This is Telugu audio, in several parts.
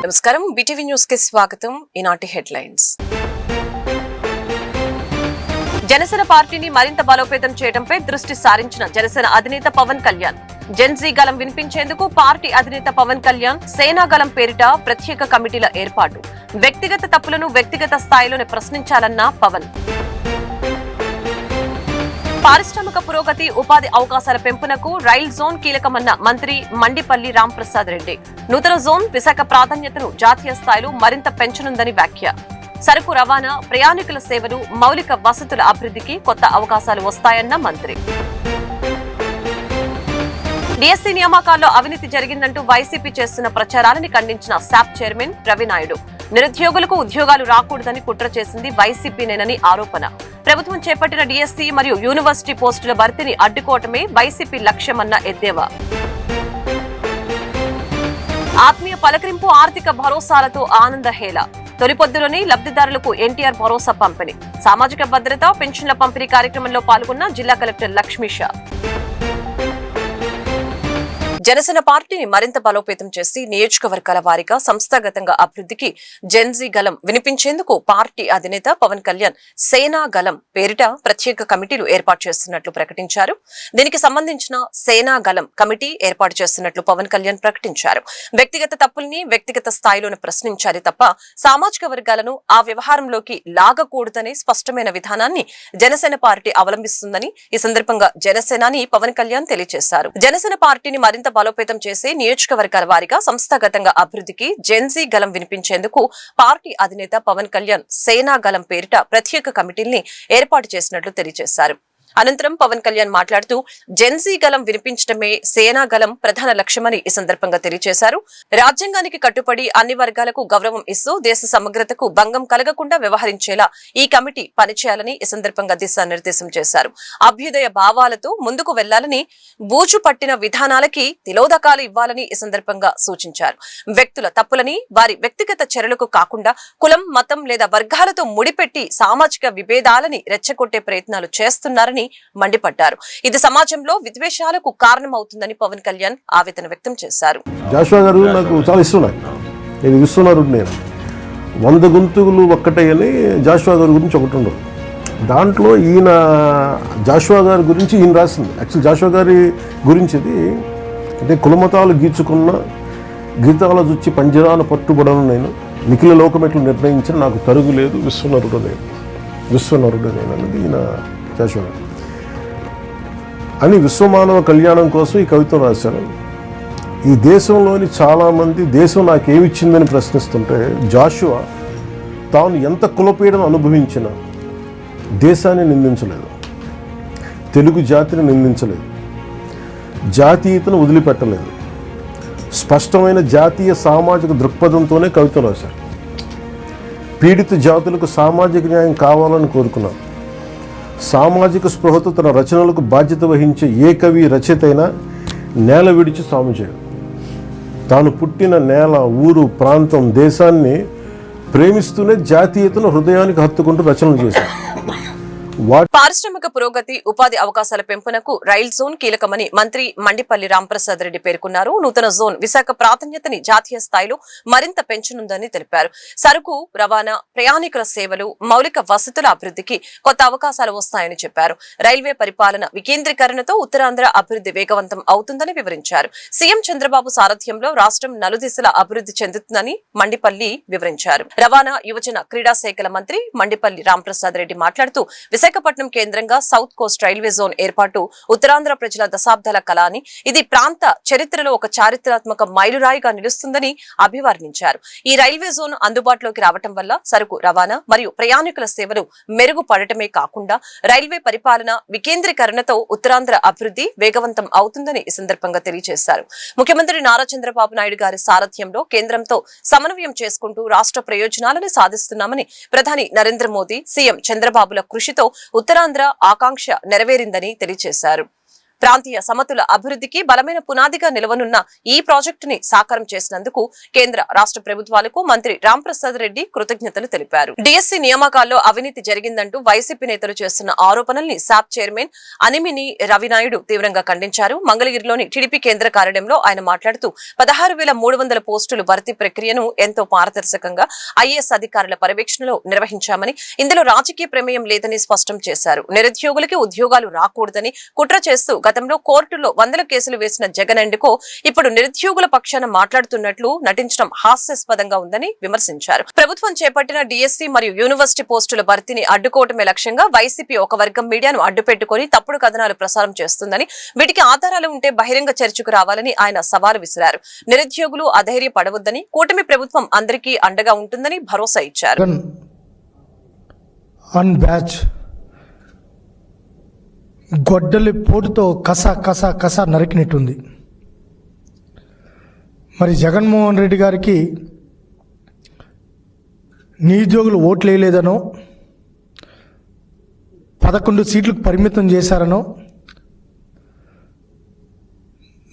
నమస్కారం బీటీవీ న్యూస్ కి స్వాగతం. ఈనాటి హెడ్లైన్స్. జనసేన పార్టీని మరింత బలోపేతం చేయడంపై దృష్టి సారించిన జనసేన అధినేత పవన్ కళ్యాణ్. జెన్జీ గలం వినిపించేందుకు పార్టీ అధినేత పవన్ కళ్యాణ్ సేనా గలం పేరిట ప్రత్యేక కమిటీల ఏర్పాటు. వ్యక్తిగత తప్పులను వ్యక్తిగత స్థాయిలోనే ప్రశ్నించాలన్న పవన్. పారిశ్రామిక పురోగతి, ఉపాధి అవకాశాల పెంపునకు రైల్ జోన్ కీలకమన్న మంత్రి మండిపల్లి రాంప్రసాద్ రెడ్డి. నూతన జోన్ విశాఖ ప్రాధాన్యతను జాతీయ స్థాయిలో మరింత పెంచనుందని వ్యాఖ్య. సరుకు రవాణా, ప్రయాణికుల సేవలు, మౌలిక వసతుల అభివృద్ధికి కొత్త అవకాశాలు వస్తాయన్న మంత్రి. డిఎస్సీ నియామకాల్లో అవినీతి జరిగిందంటూ వైసీపీ చేస్తున్న ప్రచారాలను ఖండించిన శాప్ చైర్మన్ రవినాయుడు. నిరుద్యోగులకు ఉద్యోగాలు రాకూడదని కుట్ర చేసింది వైసీపీనేనని ఆరోపణ. ప్రభుత్వం చేపట్టిన డిఎస్సీ మరియు యూనివర్సిటీ పోస్టుల భర్తీని అడ్డుకోవటమే వైసీపీ లక్ష్యమన్న ఎద్దేవా. ఆత్మీయ పలకరింపు, ఆర్థిక భరోసాలతో ఆనందహేళ. తొలిపొద్దులోని లబ్ధిదారులకు ఎన్టీఆర్ భరోసా పంపిణీ. సామాజిక భద్రత, పెన్షన్ల పంపిణీ కార్యక్రమంలో పాల్గొన్న జిల్లా కలెక్టర్ లక్ష్మీషా. జనసేన పార్టీని మరింత బలోపేతం చేసి నియోజకవర్గాల వారీగా సంస్థాగతంగా అభివృద్ధికి జెన్జీ గలం వినిపించేందుకు పార్టీ అధినేత పవన్ కళ్యాణ్ సేనా గలం పేరిట ప్రత్యేక కమిటీలు ఏర్పాటు చేస్తున్నట్లు ప్రకటించారు. దీనికి సంబంధించిన సేనా గలం కమిటీ ఏర్పాటు చేస్తున్నట్లు పవన్ కళ్యాణ్ ప్రకటించారు. వ్యక్తిగత తప్పుల్ని వ్యక్తిగత స్థాయిలోనే ప్రశ్నించాలి తప్ప సామాజిక వర్గాలను ఆ వ్యవహారంలోకి లాగకూడదనే స్పష్టమైన విధానాన్ని జనసేన పార్టీ అవలంబిస్తుందని ఈ సందర్భంగా జనసేనాని పవన్ కళ్యాణ్ తెలియజేశారు. జనసేన పార్టీని మరింత బలోపేతం చేసి నియోజకవర్గాల వారీగా సంస్థాగతంగా అభివృద్ధికి జెన్జీ గలం వినిపించేందుకు పార్టీ అధినేత పవన్ కళ్యాణ్ సేనా గలం పేరిట ప్రత్యేక కమిటీల్ని ఏర్పాటు చేసినట్లు తెలియజేశారు. అనంతరం పవన్ కళ్యాణ్ మాట్లాడుతూ జెన్జీ గలం వినిపించడమే సేనా గలం ప్రధాన లక్ష్యమని ఈ సందర్భంగా తెలియజేశారు. రాజ్యాంగానికి కట్టుబడి అన్ని వర్గాలకు గౌరవం ఇస్తూ దేశ సమగ్రతకు భంగం కలగకుండా వ్యవహరించేలా ఈ కమిటీ పనిచేయాలని ఈ సందర్భంగా దిశానిర్దేశం చేశారు. అభ్యుదయ భావాలతో ముందుకు వెళ్లాలని, బూజు పట్టిన విధానాలకి తిలోదకాలు ఇవ్వాలని ఈ సందర్భంగా సూచించారు. వ్యక్తుల తప్పులని వారి వ్యక్తిగత చర్యలకు కాకుండా కులం, మతం లేదా వర్గాలతో ముడిపెట్టి సామాజిక విభేదాలని రెచ్చగొట్టే ప్రయత్నాలు చేస్తున్నారని మండిపడ్డారు. ఇది సమాజంలో విద్వేషాలకు కారణమవుతుందని పవన్ కళ్యాణ్ ఆవేదన వ్యక్తం చేశారు. జాషువా గారు నాకు చాలా ఇష్టం. నేను విస్తున్నారు, నేను 100 గొంతులు ఒక్కటని జాషువా గారి గురించి ఒకటి ఉండదు. దాంట్లో ఈయన జాషువా గారి గురించి ఈయన రాసింది. యాక్చువల్ జాషువా గారి గురించి అంటే కులమతాలు గీచుకున్న గీతాల చుచ్చి పంజరాన పట్టుబడను నేను, నిఖిల లోకమెట్లు నిర్ణయించిన నాకు తరుగు లేదు, విశ్వనరుడు నేను అన్నది ఈయన జాషువా గారు అని విశ్వమానవ కళ్యాణం కోసం ఈ కవిత్వం రాశారు. ఈ దేశంలోని చాలామంది దేశం నాకేమిచ్చిందని ప్రశ్నిస్తుంటే జాషువా తాను ఎంత కులపీడను అనుభవించినా దేశాన్ని నిందించలేదు, తెలుగు జాతిని నిందించలేదు, జాతీయతను వదిలిపెట్టలేదు. స్పష్టమైన జాతీయ సామాజిక దృక్పథంతోనే కవిత్వం రాశారు. పీడిత జాతులకు సామాజిక న్యాయం కావాలని కోరుకున్నారు. సామాజిక స్పృహతో తన రచనలకు బాధ్యత వహించే ఏ కవి రచయిత అయినా నేల విడిచి సాము చేయడు. తాను పుట్టిన నేల, ఊరు, ప్రాంతం, దేశాన్ని ప్రేమిస్తూనే జాతీయతను హృదయానికి హత్తుకుంటూ రచనలు చేశారు. పారిశ్రామిక పురోగతి, ఉపాధి అవకాశాల పెంపునకు రైల్ జోన్ కీలకమని మంత్రి మండిపల్లి రాంప్రసాద్ రెడ్డి పేర్కొన్నారు. నూతన జోన్ విశాఖ ప్రాధాన్యతని జాతీయ స్థాయిలో మరింత పెంచనుందని తెలిపారు. సరుకు రవాణా, ప్రయాణికుల సేవలు, మౌలిక వసతుల అభివృద్ధికి కొత్త అవకాశాలు వస్తాయని చెప్పారు. రైల్వే పరిపాలన వికేంద్రీకరణతో ఉత్తరాంధ్ర అభివృద్ధి వేగవంతం అవుతుందని వివరించారు. సీఎం చంద్రబాబు సారథ్యంలో రాష్ట్రం నలుదిశల అభివృద్ధి చెందుతుందని మండిపల్లి వివరించారు. రవాణా, యువజన, క్రీడా శాఖల మంత్రి మండిపల్లి రాంప్రసాద్ రెడ్డి మాట్లాడుతూ విశాఖపట్నం కేంద్రంగా సౌత్ కోస్ట్ రైల్వే జోన్ ఏర్పాటు ఉత్తరాంధ్ర ప్రజల దశాబ్దాల కళ అని, ఇది ప్రాంత చరిత్రలో ఒక చారిత్రాత్మక మైలురాయిగా నిలుస్తుందని అభివర్ణించారు. ఈ రైల్వే జోన్ అందుబాటులోకి రావటం వల్ల సరుకు రవాణా మరియు ప్రయాణికుల సేవలు మెరుగుపడటమే కాకుండా రైల్వే పరిపాలన వికేంద్రీకరణతో ఉత్తరాంధ్ర అభివృద్ధి వేగవంతం అవుతుందని ఈ సందర్భంగా తెలియజేశారు. ముఖ్యమంత్రి నారా చంద్రబాబు నాయుడు గారి సారథ్యంలో కేంద్రంతో సమన్వయం చేసుకుంటూ రాష్ట్ర ప్రయోజనాలను సాధిస్తున్నామని, ప్రధాని నరేంద్ర మోదీ, సీఎం చంద్రబాబుల కృషితో ఉత్తరాంధ్ర ఆకాంక్ష నెరవేరిందని తెలియజేశారు. ప్రాంతీయ సమతుల అభివృద్ధికి బలమైన పునాదిగా నిలవనున్న ఈ ప్రాజెక్టుని సాకారం చేసినందుకు కేంద్ర రాష్ట్ర ప్రభుత్వాలకు మంత్రి రాంప్రసాద్ రెడ్డి కృతజ్ఞతలు తెలిపారు. డిఎస్సి నియామకాల్లో అవినీతి జరిగిందంటూ వైసీపీ నేతలు చేస్తున్న ఆరోపణల్ని శాప్ చైర్మన్ అనిమిని రవినాయుడు తీవ్రంగా ఖండించారు. మంగళగిరిలోని టీడీపీ కేంద్ర కార్యాలయంలో ఆయన మాట్లాడుతూ 16,300 పోస్టులు భర్తీ ప్రక్రియను ఎంతో పారదర్శకంగా ఐఏఎస్ అధికారుల పర్యవేక్షణలో నిర్వహించామని, ఇందులో రాజకీయ ప్రమేయం లేదని స్పష్టం చేశారు. నిరుద్యోగులకి ఉద్యోగాలు రాకూడదని కుట్ర చేస్తూ గతంలో కోర్టులో 100 కేసులు వేసిన జగన్ ఎందుకో ఇప్పుడు నిరుద్యోగుల పక్షాన మాట్లాడుతున్నట్లు నటించడం హాస్యాస్పదంగా ఉందని విమర్శించారు. ప్రభుత్వం చేపట్టిన డిఎస్సి మరియు యూనివర్సిటీ పోస్టుల భర్తీని అడ్డుకోవటమే లక్ష్యంగా వైసీపీ ఒక వర్గం మీడియాను అడ్డుపెట్టుకుని తప్పుడు కథనాలు ప్రసారం చేస్తుందని, వీటికి ఆధారాలు ఉంటే బహిరంగ చర్చకు రావాలని ఆయన సవాలు విసిరారు. నిరుద్యోగులు అధైర్యపడవద్దని, కూటమి ప్రభుత్వం అందరికీ అండగా ఉంటుందని భరోసా ఇచ్చారు. గొడ్డలి పోటుతో కస నరికినట్టుంది. మరి జగన్మోహన్ రెడ్డి గారికి నిరుద్యోగులు ఓట్లు వేయలేదనో, 11 సీట్లకు పరిమితం చేశారనో,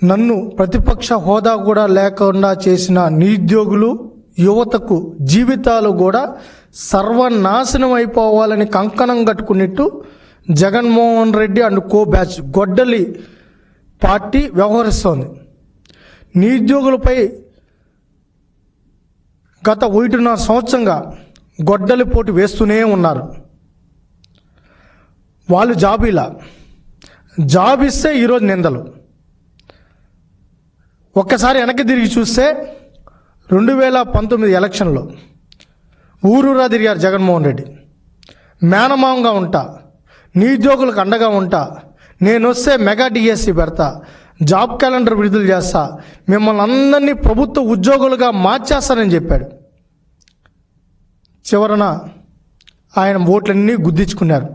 నన్ను ప్రతిపక్ష హోదా కూడా లేకుండా చేసిన నిరుద్యోగులు యువతకు జీవితాలు కూడా సర్వనాశనం అయిపోవాలని కంకణం కట్టుకున్నట్టు Jaganmohan Reddy and co batch గొడ్డలి పార్టీ వ్యవహరిస్తోంది. నిరుద్యోగులపై గత 1.5 సంవత్సరంగా గొడ్డలి పోటు వేస్తూనే ఉన్నారు. వాళ్ళు జాబ్ ఇస్తే ఈరోజు నిందలు. ఒక్కసారి వెనక్కి తిరిగి చూస్తే 2019 ఎలక్షన్లో ఊరూరా తిరిగారు జగన్మోహన్ రెడ్డి. మేనమామంగా ఉంటా, నిరుద్యోగులకు అండగా ఉంటా, నేను వస్తే మెగా డిఎస్సి పెడతా, జాబ్ క్యాలెండర్ విడుదల చేస్తా, మిమ్మల్ని అందరినీ ప్రభుత్వ ఉద్యోగులుగా మార్చేస్తానని చెప్పాడు. చివరన ఆయన ఓట్లన్నీ గుద్దించుకున్నారు.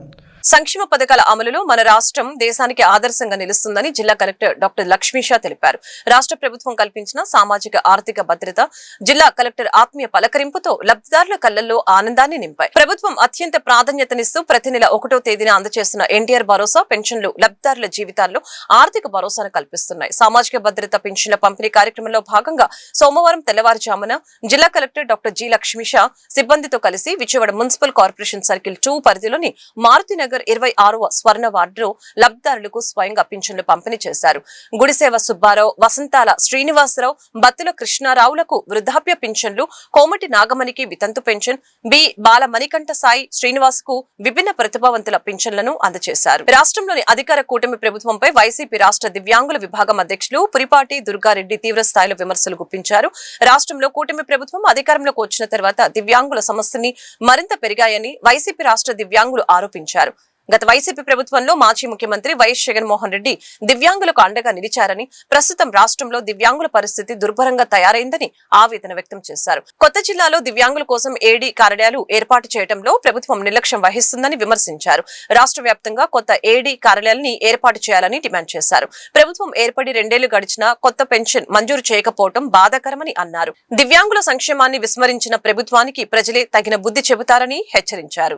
సంక్షేమ పథకాల అమలులో మన రాష్ట్రం దేశానికి ఆదర్శంగా నిలుస్తుందని జిల్లా కలెక్టర్ డాక్టర్ లక్ష్మీషా తెలిపారు. రాష్ట్ర ప్రభుత్వం కల్పించిన సామాజిక ఆర్థిక భద్రత, జిల్లా కలెక్టర్ ఆత్మీయ పలకరింపుతో లబ్ధిదారుల కళ్లల్లో ఆనందాన్ని నింపాయి. ప్రభుత్వం అత్యంత ప్రాధాన్యతనిస్తూ ప్రతి నెల 1వ తేదీన అందజేస్తున్న ఎన్టీఆర్ భరోసా పెన్షన్లు లబ్ధిదారుల జీవితాల్లో ఆర్థిక భరోసాను కల్పిస్తున్నాయి. సామాజిక భద్రత పెన్షన్ల పంపిణీ కార్యక్రమంలో భాగంగా సోమవారం తెల్లవారుజామున జిల్లా కలెక్టర్ డాక్టర్ జి లక్ష్మీషా సిబ్బందితో కలిసి విజయవాడ మున్సిపల్ కార్పొరేషన్ సర్కిల్ 2 పరిధిలోని మారుతినగర్ 26వ స్వర్ణ వార్డులో లబ్ధిదారులకు స్వయంగా పింఛన్లు పంపిణీ చేశారు. గుడిసేవ సుబ్బారావు, వసంతాల శ్రీనివాసరావు, బత్తుల కృష్ణారావులకు వృద్ధాప్య పింఛన్లు, కోమటి నాగమణికి వితంతు పెన్షన్, బి బాల మణికంఠ సాయి శ్రీనివాస్ కు విభిన్న ప్రతిభావంతుల పింఛన్లను అందజేశారు. రాష్ట్రంలోని అధికార కూటమి ప్రభుత్వంపై వైసీపీ రాష్ట్ర దివ్యాంగుల విభాగం అధ్యక్షులు పురిపాటి దుర్గారెడ్డి తీవ్ర స్థాయిలో విమర్శలు గుప్పించారు. రాష్ట్రంలో కూటమి ప్రభుత్వం అధికారంలోకి వచ్చిన తర్వాత దివ్యాంగుల సమస్యని మరింత పెరిగాయని వైసీపీ రాష్ట్ర దివ్యాంగులు ఆరోపించారు. గత వైసీపీ ప్రభుత్వంలో మాజీ ముఖ్యమంత్రి వైఎస్ జగన్మోహన్ రెడ్డి దివ్యాంగులకు అండగా నిలిచారని, ప్రస్తుతం రాష్ట్రంలో దివ్యాంగుల పరిస్థితి దుర్భరంగా తయారైందని ఆవేదన వ్యక్తం చేశారు. కొత్త జిల్లాలో దివ్యాంగుల కోసం ఏడీ కార్యాలయాలు ఏర్పాటు చేయడంలో ప్రభుత్వం నిర్లక్ష్యం వహిస్తుందని విమర్శించారు. రాష్ట్ర వ్యాప్తంగా కొత్త ఏడీ కార్యాలయాన్ని ఏర్పాటు చేయాలని డిమాండ్ చేశారు. ప్రభుత్వం ఏర్పడి 2 ఏళ్లు గడిచినా కొత్త పెన్షన్ మంజూరు చేయకపోవడం బాధాకరమని అన్నారు. దివ్యాంగుల సంక్షేమాన్ని విస్మరించిన ప్రభుత్వానికి ప్రజలే తగిన బుద్ధి చెబుతారని హెచ్చరించారు.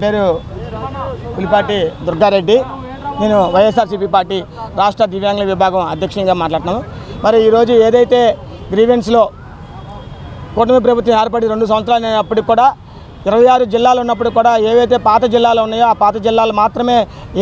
దుర్గారెడ్డి, నేను వైఎస్ఆర్సీపీ పార్టీ రాష్ట్ర దివ్యాంగుల విభాగం అధ్యక్షునిగా మాట్లాడుతున్నాను. మరి ఈరోజు ఏదైతే గ్రీవెన్స్లో కూటమి ప్రభుత్వం ఏర్పడి 2 సంవత్సరాలు అయినప్పటికి కూడా 26 జిల్లాలు ఉన్నప్పుడు కూడా ఏవైతే పాత జిల్లాలు ఉన్నాయో ఆ పాత జిల్లాలు మాత్రమే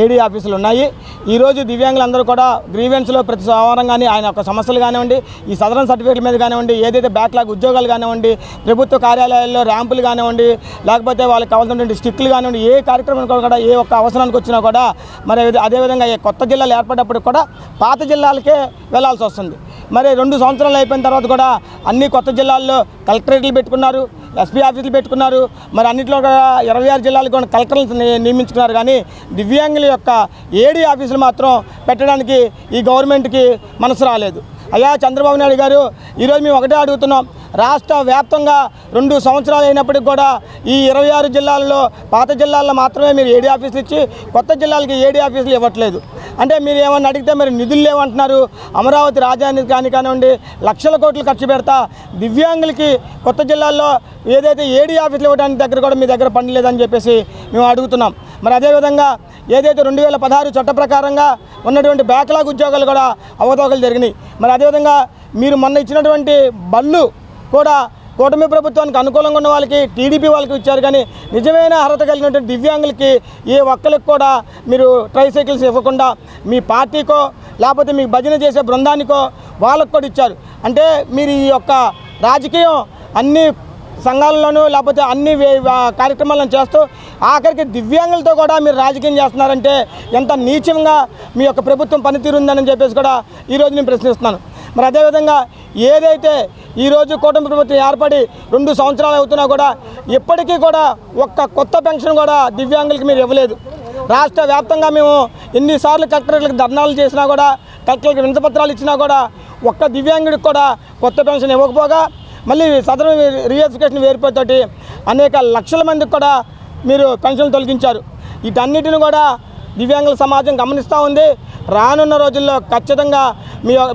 ఏడీ ఆఫీసులు ఉన్నాయి. ఈరోజు దివ్యాంగులందరూ కూడా గ్రీవెన్స్లో ప్రతి సోమవారం కానీ ఆయన యొక్క సమస్యలు కానివ్వండి, ఈ సదరన్ సర్టిఫికేట్ల మీద కానివ్వండి, ఏదైతే బ్యాక్లాగ్ ఉద్యోగాలు కానివ్వండి, ప్రభుత్వ కార్యాలయాల్లో ర్యాంపులు కానివ్వండి, లేకపోతే వాళ్ళకి కావాల్సినటువంటి స్టిక్లు కానివ్వండి, ఏ కార్యక్రమం కూడా ఏ ఒక్క అవసరానికి వచ్చినా కూడా మరి అదేవిధంగా కొత్త జిల్లాలు ఏర్పడినప్పుడు కూడా పాత జిల్లాలకే వెళ్లాల్సి వస్తుంది. మరి 2 సంవత్సరాలు అయిపోయిన తర్వాత కూడా అన్ని కొత్త జిల్లాల్లో కలెక్టరేట్లు పెట్టుకున్నారు, ఎస్పీ ఆఫీసులు పెట్టుకున్నారు. మరి అన్నింటిలో కూడా 26 జిల్లాలకు కూడా కలెక్టర్లు నియమించుకున్నారు. కానీ దివ్యాంగుల యొక్క ఏడీ ఆఫీసులు మాత్రం పెట్టడానికి ఈ గవర్నమెంట్కి మనసు రాలేదు. అయ్యా చంద్రబాబు నాయుడు గారు, ఈరోజు మేము ఒకటే అడుగుతున్నాం, రాష్ట్ర వ్యాప్తంగా 2 సంవత్సరాలు అయినప్పటికి కూడా ఈ 26 జిల్లాల్లో పాత జిల్లాల్లో మాత్రమే మీరు ఏడీ ఆఫీసులు ఇచ్చి కొత్త జిల్లాలకి ఏడీ ఆఫీసులు ఇవ్వట్లేదు. అంటే మీరు ఏమన్నా అడిగితే మరి నిధులు లేవంటున్నారు. అమరావతి రాజధాని కానివ్వండి, లక్షల కోట్లు ఖర్చు పెడతా దివ్యాంగులకి కొత్త జిల్లాల్లో ఏదైతే ఏడీ ఆఫీసులు ఇవ్వడానికి దగ్గర కూడా మీ దగ్గర పని లేదని చెప్పేసి మేము అడుగుతున్నాం. మరి అదేవిధంగా ఏదైతే 2016 చట్ట ప్రకారంగా ఉన్నటువంటి బ్యాక్లాగ్ ఉద్యోగాలు కూడా అవతవకలు జరిగినాయి. మరి అదేవిధంగా మీరు మొన్న ఇచ్చినటువంటి బళ్ళు కూడా కూటమి ప్రభుత్వానికి అనుకూలంగా ఉన్న వాళ్ళకి, టీడీపీ వాళ్ళకి ఇచ్చారు. కానీ నిజమైన అర్హత కలిగినటువంటి దివ్యాంగులకి ఏ ఒక్కరికి కూడా మీరు ట్రైసైకిల్స్ ఇవ్వకుండా మీ పార్టీకో లేకపోతే మీకు భజన చేసే బృందానికో వాళ్ళకు కూడా ఇచ్చారు. అంటే మీరు ఈ యొక్క రాజకీయం అన్ని సంఘాలలోనూ లేకపోతే అన్ని కార్యక్రమాలను చేస్తూ ఆఖరికి దివ్యాంగులతో కూడా మీరు రాజకీయం చేస్తున్నారంటే ఎంత నీచంగా మీ యొక్క ప్రభుత్వం పనితీరు ఉందని చెప్పేసి కూడా ఈరోజు నేను ప్రశ్నిస్తున్నాను. మరి అదేవిధంగా ఏదైతే ఈరోజు కూటమి ప్రభుత్వం ఏర్పడి 2 సంవత్సరాలు అవుతున్నా కూడా ఇప్పటికీ కూడా ఒక్క కొత్త పెన్షన్ కూడా దివ్యాంగులకి మీరు ఇవ్వలేదు. రాష్ట్ర వ్యాప్తంగా మేము ఎన్నిసార్లు కలెక్టర్లకు ధర్నాలు చేసినా కూడా, కలెక్టర్లకు వినతిపత్రాలు ఇచ్చినా కూడా ఒక్క దివ్యాంగుడికి కూడా కొత్త పెన్షన్ ఇవ్వకపోగా మళ్ళీ సదరన్ రీఎడ్యుకేషన్ వేరుపేరుతోటి అనేక లక్షల మందికి కూడా మీరు పెన్షన్లు తొలగించారు. వీటన్నిటిని కూడా దివ్యాంగుల సమాజం గమనిస్తూ ఉంది. రానున్న రోజుల్లో ఖచ్చితంగా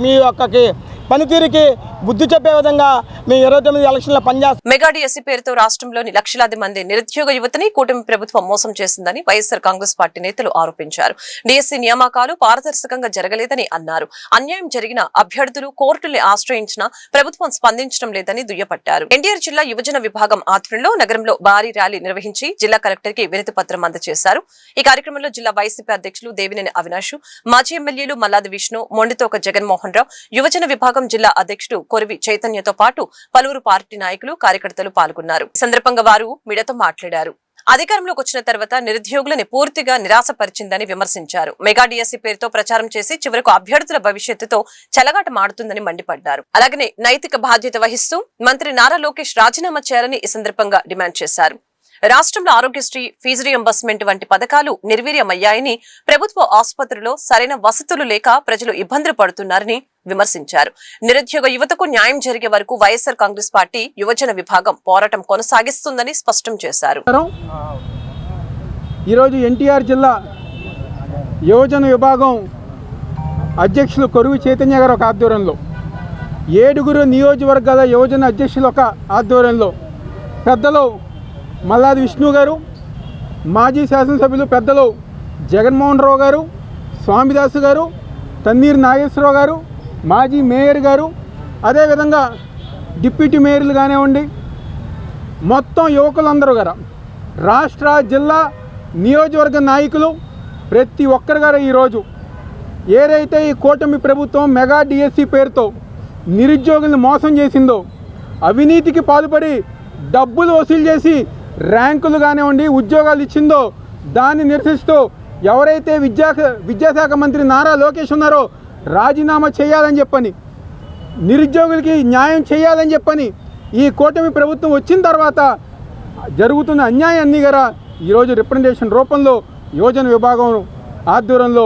మీ యొక్కకి పనితీరుకి బుద్ధి చెప్పే విధంగా మేము 29 ఎలక్షన్లో పనిచేస్తాం. మెగా డిఎస్సీ పేరుతో రాష్ట్రంలోని లక్షలాది మంది నిరుద్యోగ యువతని కూటమి ప్రభుత్వం మోసం చేసిందని వైఎస్ఆర్ కాంగ్రెస్ పార్టీ నేతలు ఆరోపించారు. డిఎస్సీ నియామకాలు పారదర్శకంగా జరగలేదని అన్నారు. అన్యాయం జరిగిన అభ్యర్థులు కోర్టుల్ని ఆశ్రయించినా ప్రభుత్వం స్పందించడం లేదని దుయ్యబట్టారు. ఎన్టీఆర్ జిల్లా యువజన విభాగం ఆధ్వర్యంలో నగరంలో భారీ ర్యాలీ నిర్వహించి జిల్లా కలెక్టర్ కి వినతి పత్రం అందజేశారు. ఈ కార్యక్రమంలో జిల్లా వైసీపీ అధ్యక్షులు దేవినేని అవినాష్, మాజీ ఎమ్మెల్యేలు మల్లాది విష్ణు, మొండితోక జగన్మోహన్ రావు, యువజన విభాగం జిల్లా అధ్యక్షుడు కొరివి చైతన్యతో పాటు పలువురు పార్టీ నాయకులు, కార్యకర్తలు పాల్గొన్నారు. ఈ సందర్భంగా వారు మీడియాతో మాట్లాడారు. అధికారంలోకి వచ్చిన తర్వాత నిరుద్యోగులని పూర్తిగా నిరాశపరిచిందని విమర్శించారు. మెగా డిఎస్సీ పేరుతో ప్రచారం చేసి చివరకు అభ్యర్థుల భవిష్యత్తుతో చెలగాట మాడుతుందని మండిపడ్డారు. అలాగనే నైతిక బాధ్యత వహిస్తూ మంత్రి నారా లోకేష్ రాజీనామా చేయాలని ఈ సందర్భంగా డిమాండ్ చేశారు. రాష్ట్రంలో ఆరోగ్యశ్రీ, ఫీజు రియంబర్స్మెంట్ వంటి పథకాలు నిర్వీర్యమయ్యాయని, ప్రభుత్వ ఆసుపత్రిలో సరైన వసతులు లేక ప్రజలు ఇబ్బందులు పడుతున్నారని విమర్శించారు. నిరుద్యోగ యువతకు న్యాయం జరిగే వరకు వైఎస్ఆర్ కాంగ్రెస్ పార్టీ యువజన విభాగం పోరాటం కొనసాగిస్తుందని స్పష్టం చేశారు. ఈరోజు ఎన్టీఆర్ జిల్లా యువజన విభాగం అధ్యక్షులు కొరువి చైతన్య గారు ఒక ఆధ్వర్యంలో, 7 నియోజకవర్గాల యువజన అధ్యక్షులు ఒక ఆధ్వర్యంలో, పెద్దలు మల్లాది విష్ణు గారు, మాజీ శాసనసభ్యులు పెద్దలు జగన్మోహన్ రావు గారు, స్వామిదాసు గారు, తన్నీరు నాగేశ్వరరావు గారు, మాజీ మేయర్ గారు, అదేవిధంగా డిప్యూటీ మేయర్లు కానివ్వండి, మొత్తం యువకులందరూ గారు, రాష్ట్ర జిల్లా నియోజకవర్గ నాయకులు ప్రతి ఒక్కరు గారు ఈరోజు ఏదైతే ఈ కూటమి ప్రభుత్వం మెగా డిఎస్సీ పేరుతో నిరుద్యోగులను మోసం చేసిందో, అవినీతికి పాల్పడి డబ్బులు వసూలు చేసి ర్యాంకులు కానివ్వండి ఉద్యోగాలు ఇచ్చిందో దాన్ని నిరసిస్తూ ఎవరైతే విద్యాశాఖ మంత్రి నారా లోకేష్ ఉన్నారో రాజీనామా చేయాలని చెప్పని, నిరుద్యోగులకి న్యాయం చేయాలని చెప్పని ఈ కూటమి ప్రభుత్వం వచ్చిన తర్వాత జరుగుతున్న అన్యాయాన్ని గారా ఈరోజు రిప్రజెంటేషన్ రూపంలో యువజన విభాగం ఆధ్వర్యంలో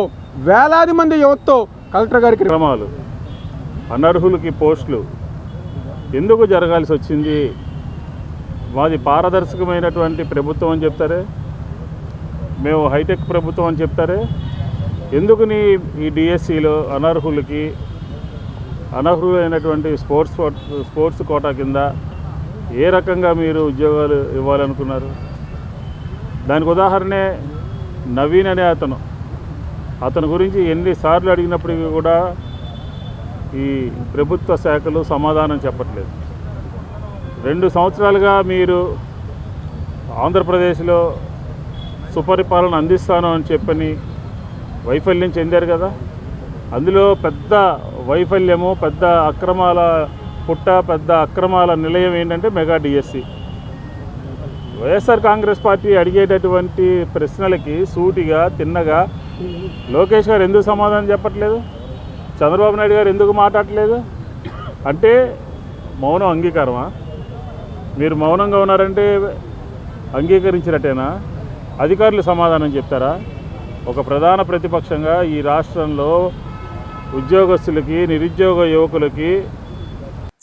వేలాది మంది యువతతో కలెక్టర్ గారికి క్రమాలు అనర్హులకి పోస్టులు ఎందుకు జరగాల్సి వచ్చింది? మాది పారదర్శకమైనటువంటి ప్రభుత్వం అని చెప్తారే, మేము హైటెక్ ప్రభుత్వం అని చెప్తారే, ఎందుకుని ఈ డిఎస్సిలో అనర్హులైనటువంటి స్పోర్ట్స్ కోటా కింద ఏ రకంగా మీరు ఉద్యోగాలు ఇవ్వాలనుకున్నారు? దానికి ఉదాహరణే నవీన్ అనే అతను గురించి ఎన్నిసార్లు అడిగినప్పటికీ కూడా ఈ ప్రభుత్వ శాఖలు సమాధానం చెప్పట్లేదు. 2 సంవత్సరాలుగా మీరు ఆంధ్రప్రదేశ్లో సుపరిపాలన అందిస్తాను అని చెప్పని వైఫల్యం చెందారు కదా. అందులో పెద్ద వైఫల్యము, పెద్ద అక్రమాల నిలయం ఏంటంటే mega DSC. YSR Congress party అడిగేటటువంటి ప్రశ్నలకి సూటిగా తిన్నగా లోకేష్ గారు ఎందుకు సమాధానం చెప్పట్లేదు? చంద్రబాబు నాయుడు గారు ఎందుకు మాట్లాడలేదు? అంటే మౌనం అంగీకారమా? మీరు మౌనంగా ఉన్నారంటే అంగీకరించినట్టేనా? అధికారులు సమాధానం చెప్తారా? ఒక ప్రధాన ప్రతిపక్షంగా ఈ రాష్ట్రంలో ఉద్యోగస్తులకి, నిరుద్యోగ యువకులకి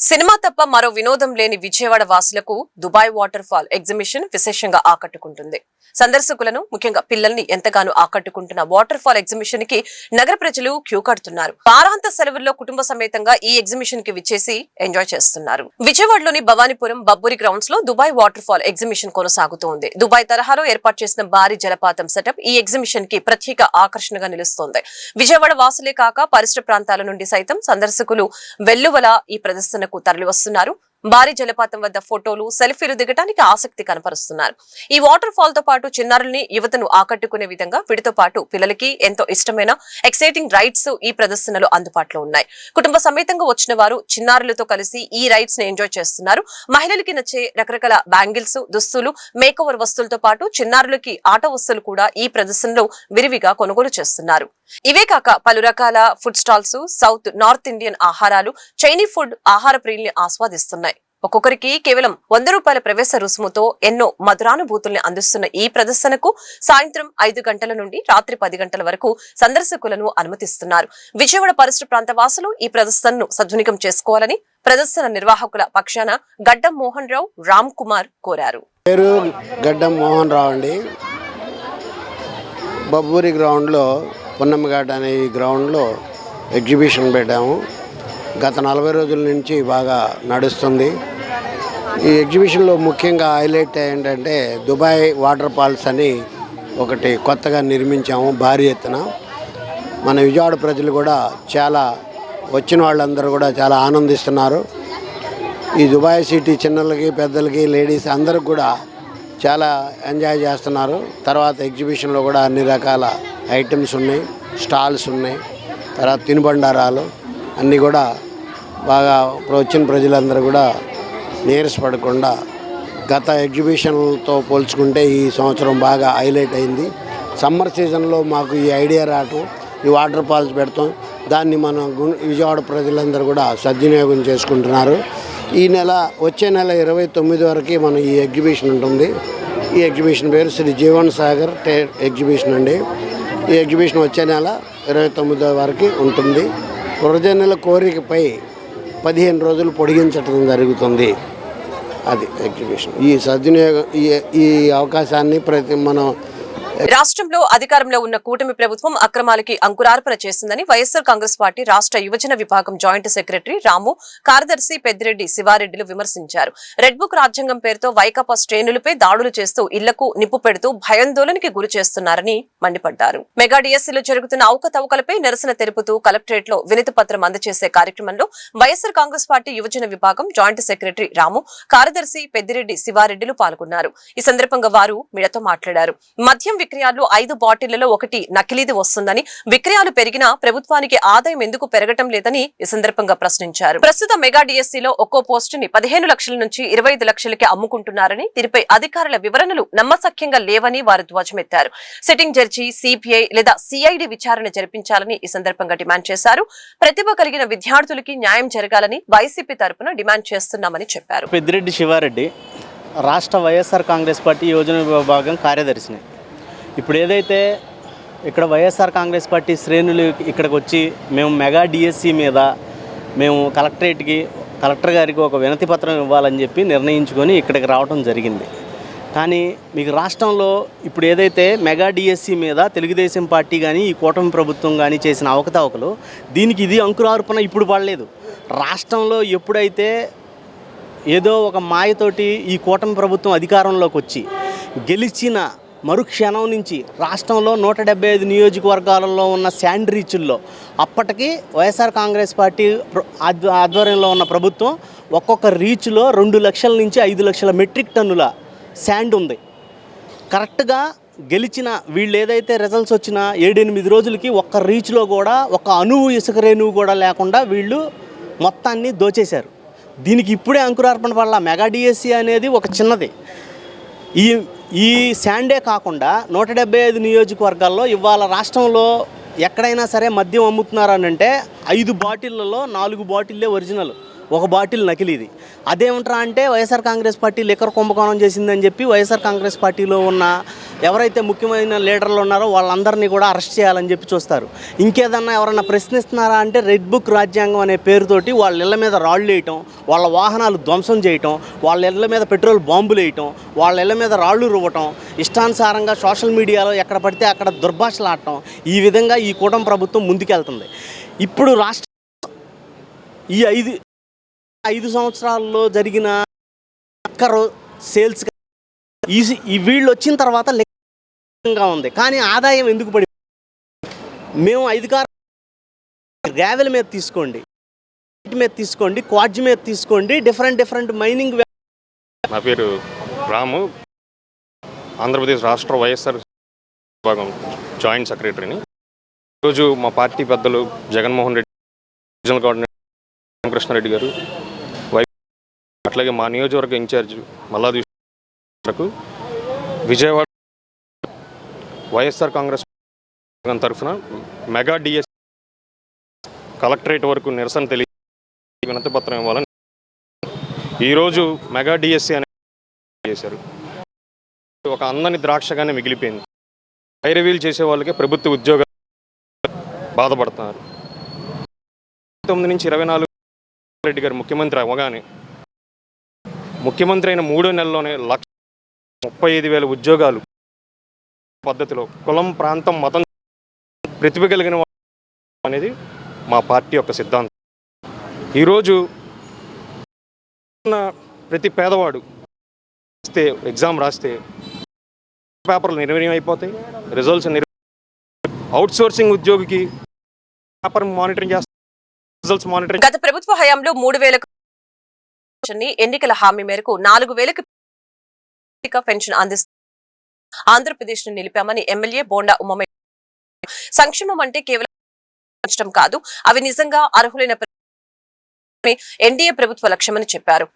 సినిమా తప్ప మరో వినోదం లేని విజయవాడ వాసులకు దుబాయ్ వాటర్ ఫాల్ ఎగ్జిబిషన్ విశేషంగా ఆకట్టుకుంటుంది. సందర్శకులను ముఖ్యంగా పిల్లల్ని ఎంతగానో ఆకట్టుకుంటున్న వాటర్ ఫాల్ ఎగ్జిబిషన్ కి నగర ప్రజలు క్యూ కడుతున్నారు. వారాంత సెలవుల్లో కుటుంబ సమేతంగా ఈ ఎగ్జిబిషన్ కి విచ్చేసి ఎంజాయ్ చేస్తున్నారు. విజయవాడలోని భవానీపురం బబ్బూరి గ్రౌండ్స్ లో దుబాయ్ వాటర్ ఫాల్ ఎగ్జిబిషన్ కొనసాగుతోంది. దుబాయ్ తరహాలో ఏర్పాటు చేసిన భారీ జలపాతం సెటప్ ఈ ఎగ్జిబిషన్ కి ప్రత్యేక ఆకర్షణగా నిలుస్తోంది. విజయవాడ వాసులే కాక పరిసర ప్రాంతాల నుండి సైతం సందర్శకులు వెల్లువల ఈ ప్రదర్శనకు తరలివస్తున్నారు. భారీ జలపాతం వద్ద ఫోటోలు సెల్ఫీలు దిగడానికి ఆసక్తి కనపరుస్తున్నారు. ఈ వాటర్ ఫాల్ తో పాటు చిన్నారుల్ని యువతను ఆకట్టుకునే విధంగా వీటితో పాటు పిల్లలకి ఎంతో ఇష్టమైన ఎక్సైటింగ్ రైడ్స్ ఈ ప్రదర్శనలో అందుబాటులో ఉన్నాయి. కుటుంబ సమేతంగా వచ్చిన వారు చిన్నారులతో కలిసి ఈ రైడ్స్ ని ఎంజాయ్ చేస్తున్నారు. మహిళలకి నచ్చే రకరకాల బ్యాంగిల్స్, దుస్తులు, మేకోవర్ వస్తువులతో పాటు చిన్నారులకి ఆట వస్తువులు కూడా ఈ ప్రదర్శనలో విరివిగా కొనుగోలు చేస్తున్నారు. ఇవే కాక పలు రకాల food stalls, south, north Indian ఆహారాలు, చైనీ ఫుడ్ ఆహార ప్రియుల్ని ఆస్వాదిస్తున్నాయి. ఒక్కొక్కరికి కేవలం 100 రూపాయల ప్రవేశ రుసుముతో ఎన్నో మధురానుభూతుల్ని అందిస్తున్న ఈ ప్రదర్శనకు సాయంత్రం 5 గంటల నుండి రాత్రి 10 గంటల వరకు సందర్శకులను అనుమతిస్తున్నారు. విజయవాడ పరిసర ప్రాంత వాసులు ఈ ప్రదర్శనను సద్వినియోగం చేసుకోవాలని ప్రదర్శన నిర్వాహకుల పక్షాన గడ్డం మోహన్ రావు, రామ్ కుమార్ కోరారు. పేరు గడ్డం మోహన్ రావు అండి. బబ్బూరి గ్రౌండ్లో పున్నమ్మఘాట్ అనే ఈ గ్రౌండ్లో ఎగ్జిబిషన్ పెట్టాము. గత 40 రోజుల నుంచి బాగా నడుస్తుంది. ఈ ఎగ్జిబిషన్లో ముఖ్యంగా హైలైట్ ఏంటంటే దుబాయ్ వాటర్ ఫాల్స్ అని ఒకటి కొత్తగా నిర్మించాము భారీ ఎత్తున. మన విజయవాడ ప్రజలు కూడా చాలా వచ్చిన వాళ్ళందరూ కూడా చాలా ఆనందిస్తున్నారు. ఈ దుబాయ్ సిటీ చిన్నలకి, పెద్దలకి, లేడీస్ అందరికి కూడా చాలా ఎంజాయ్ చేస్తున్నారు. తర్వాత ఎగ్జిబిషన్లో కూడా అన్ని రకాల ఐటమ్స్ ఉన్నాయి, స్టాల్స్ ఉన్నాయి, తర్వాత తినుబండారాలు అన్నీ కూడా బాగా వచ్చిన ప్రజలందరూ కూడా నీరసపడకుండా గత ఎగ్జిబిషన్తో పోల్చుకుంటే ఈ సంవత్సరం బాగా హైలైట్ అయింది. సమ్మర్ సీజన్లో మాకు ఈ ఐడియా రావటం, ఈ వాటర్ ఫాల్స్ పెడతాం, దాన్ని మన విజయవాడ ప్రజలందరూ కూడా సద్వినియోగం చేసుకుంటున్నారు. వచ్చే నెల 29 వరకు మన ఈ ఎగ్జిబిషన్ ఉంటుంది. ఈ ఎగ్జిబిషన్ పేరు శ్రీ జీవన్ సాగర్ ఎగ్జిబిషన్ అండి. ఈ ఎగ్జిబిషన్ వచ్చే నెల 29 వరకు ఉంటుంది. ప్రజల కోరికపై 15 రోజులు పొడిగించడం జరుగుతుంది. అది ఎగ్జిబిషన్. ఈ సద్వినియోగం ఈ అవకాశాన్ని మనం రాష్ట్రంలో అధికారంలో ఉన్న కూటమి ప్రభుత్వం అక్రమాలకి అంకురార్పణ చేసిందని వైఎస్ఆర్ కాంగ్రెస్ పార్టీ రాష్ట్ర యువజన విభాగం జాయింట్ సెక్రటరీ రాము, కార్యదర్శి పెద్దిరెడ్డి శివారెడ్డిలు విమర్శించారు. రెడ్ బుక్ రాజ్యాంగం పేరుతో వైకాపా శ్రేణులపై దాడులు చేస్తూ ఇళ్లకు నిప్పు పెడుతూ భయాందోళనకి గురి చేస్తున్నారని మండిపడ్డారు. మెగా డిఎస్సీలో జరుగుతున్న అవకతవకలపై నిరసన తెలుపుతూ కలెక్టరేట్ లో వినతి పత్రం అందజేసే కార్యక్రమంలో వైఎస్ఆర్ కాంగ్రెస్ పార్టీ యువజన విభాగం జాయింట్ సెక్రటరీ రాము, కార్యదర్శి పెద్దిరెడ్డి శివారెడ్డిలు పాల్గొన్నారు. ఈ సందర్భంగా వారు మీడియాతో మాట్లాడారు. మద్యం విక్రయాల్లో 5 బాటిళ్లలో 1 నకిలీది వస్తుందని, విక్రయాలు పెరిగినా ప్రభుత్వానికి ఆదాయం ఎందుకు పెరగటం లేదని ఈ సందర్భంగా ప్రశ్నించారు. ప్రస్తుత మెగా డిఎస్సీలో ఒక్కో పోస్టుని 15 లక్షల నుంచి 25 లక్షలకి అమ్ముకుంటున్నారని, దీనిపై అధికారుల వివరణలు నమ్మశక్యంగా లేవని వారు ధ్వజమెత్తారు. సిట్టింగ్ జడ్జి, సిపిఐ లేదా సిఐడి విచారణ జరిపించాలని ఈ సందర్భంగా డిమాండ్ చేశారు. ప్రతిభ కలిగిన విద్యార్థులకి న్యాయం జరగాలని వైసీపీ తరపున డిమాండ్ చేస్తున్నామని చెప్పారు. పెద్దిరెడ్డి శివారెడ్డి రాష్ట్ర వైఎస్ఆర్ కాంగ్రెస్ పార్టీ యోజన విభాగం కార్యదర్శిని. ఇప్పుడు ఏదైతే ఇక్కడ వైఎస్ఆర్ కాంగ్రెస్ పార్టీ శ్రేణులు ఇక్కడికి వచ్చి మేము మెగా డిఎస్సి మీద మేము కలెక్టర్ గారికి ఒక వినతి పత్రం ఇవ్వాలని చెప్పి నిర్ణయించుకొని ఇక్కడికి రావడం జరిగింది. కానీ మీకు రాష్ట్రంలో ఇప్పుడు ఏదైతే మెగా డిఎస్సి మీద తెలుగుదేశం పార్టీ కానీ ఈ కూటమి ప్రభుత్వం కానీ చేసిన అవకతవకలు, దీనికి ఇది అంకురార్పణ ఇప్పుడు పడలేదు. రాష్ట్రంలో ఎప్పుడైతే ఏదో ఒక మాయతోటి ఈ కూటమి ప్రభుత్వం అధికారంలోకి వచ్చి గెలిచిన మరుక్షణం నుంచి రాష్ట్రంలో 175 నియోజకవర్గాలలో ఉన్న శాండ్ రీచుల్లో అప్పటికి వైఎస్ఆర్ కాంగ్రెస్ పార్టీ ఆధ్వర్యంలో ఉన్న ప్రభుత్వం ఒక్కొక్క రీచ్లో 2 లక్షల నుంచి 5 లక్షల మెట్రిక్ టన్నుల శాండ్ ఉంది. కరెక్ట్గా గెలిచిన వీళ్ళు ఏదైతే రిజల్ట్స్ వచ్చినా 7-8 రోజులకి ఒక్క రీచ్లో కూడా ఒక అణువు ఇసుక రేణువు కూడా లేకుండా వీళ్ళు మొత్తాన్ని దోచేశారు. దీనికి ఇప్పుడే అంకురార్పణ వల్ల మెగా డిఎస్సి అనేది ఒక చిన్నది. ఈ శాండే కాకుండా 175 నియోజకవర్గాల్లో ఇవాళ రాష్ట్రంలో ఎక్కడైనా సరే మద్యం అమ్ముతున్నారనంటే 5 బాటిళ్లలో 4 బాటిల్లే ఒరిజినల్, 1 బాటిల్ నకిలీది. అదేమంటారా అంటే వైఎస్ఆర్ కాంగ్రెస్ పార్టీ లిక్కర్ కుంభకోణం చేసిందని చెప్పి వైఎస్ఆర్ కాంగ్రెస్ పార్టీలో ఉన్న ఎవరైతే ముఖ్యమైన లీడర్లు ఉన్నారో వాళ్ళందరినీ కూడా అరెస్ట్ చేయాలని చెప్పి చూస్తారు. ఇంకేదన్నా ఎవరన్నా ప్రశ్నిస్తున్నారా అంటే రెడ్ బుక్ రాజ్యాంగం అనే పేరుతోటి వాళ్ళ ఇళ్ల మీద రాళ్ళు వేయటం, వాళ్ళ వాహనాలు ధ్వంసం చేయటం, వాళ్ళ ఇళ్ల మీద పెట్రోల్ బాంబులు వేయటం, వాళ్ళ ఇళ్ల మీద రాళ్ళు రువ్వటం, ఇష్టానుసారంగా సోషల్ మీడియాలో ఎక్కడ పడితే అక్కడ దుర్భాషలాడటం, ఈ విధంగా ఈ కూటమి ప్రభుత్వం ముందుకెళ్తుంది. ఇప్పుడు రాష్ట్ర ఈ 5 సంవత్సరాల్లో జరిగిన సేల్స్ ఈ వీళ్ళు వచ్చిన తర్వాత లెక్కగా ఉంది. కానీ ఆదాయం ఎందుకు పడి మేము అధికారం గ్రావెల్ మీద తీసుకోండి, మీద తీసుకోండి, క్వాడ్జ్ మీద తీసుకోండి, డిఫరెంట్ మైనింగ్. నా పేరు రాము, ఆంధ్రప్రదేశ్ రాష్ట్ర వైఎస్ఆర్ విభాగం జాయింట్ సెక్రటరీని. ఈరోజు మా పార్టీ పెద్దలు జగన్మోహన్ రెడ్డి, రీజనల్ కోఆర్డినేటర్ రామకృష్ణారెడ్డి గారు, అట్లాగే మా నియోజకవర్గ ఇన్ఛార్జ్ మల్లాదికు విజయవాడ వైఎస్ఆర్ కాంగ్రెస్ తరఫున మెగా డిఎస్ కలెక్టరేట్ వరకు నిరసన వినతి పత్రం ఇవ్వాలని ఈరోజు మెగా డిఎస్సి అని చేశారు. ఒక అందని ద్రాక్షగానే మిగిలిపోయింది. ఐరవీలు చేసే వాళ్ళకే ప్రభుత్వ ఉద్యోగాలు బాధపడుతున్నారు. 19 నుంచి 24 రెడ్డి గారు ముఖ్యమంత్రి అవ్వగానే ముఖ్యమంత్రి అయిన 3 నెలల్లోనే 1,35,000 ఉద్యోగాలు పద్ధతిలో కులం, ప్రాంతం, మతం, ప్రతిభ కలిగిన అనేది మా పార్టీ యొక్క సిద్ధాంతం. ఈరోజు ప్రతి పేదవాడు ఎగ్జామ్ రాస్తే పేపర్లు నిర్వీర్యం అయిపోతాయి, రిజల్ట్స్ అవుట్ సోర్సింగ్ ఉద్యోగికి పేపర్ మానిటరింగ్ చేస్తారు, రిజల్ట్స్ మానిటరింగ్. గత ప్రభుత్వ హయాంలో 3,000 ఎన్నికల హామీ మేరకు 4,000 పెన్షన్ అందిస్తూ ఆంధ్రప్రదేశ్ ను నిలిపామని ఎమ్మెల్యే బోండా ఉమ్మయ్య. సంక్షేమం అంటే కేవలం కాదు, అవి నిజంగా అర్హులైన ఎన్డీఏ ప్రభుత్వ లక్ష్యమని చెప్పారు.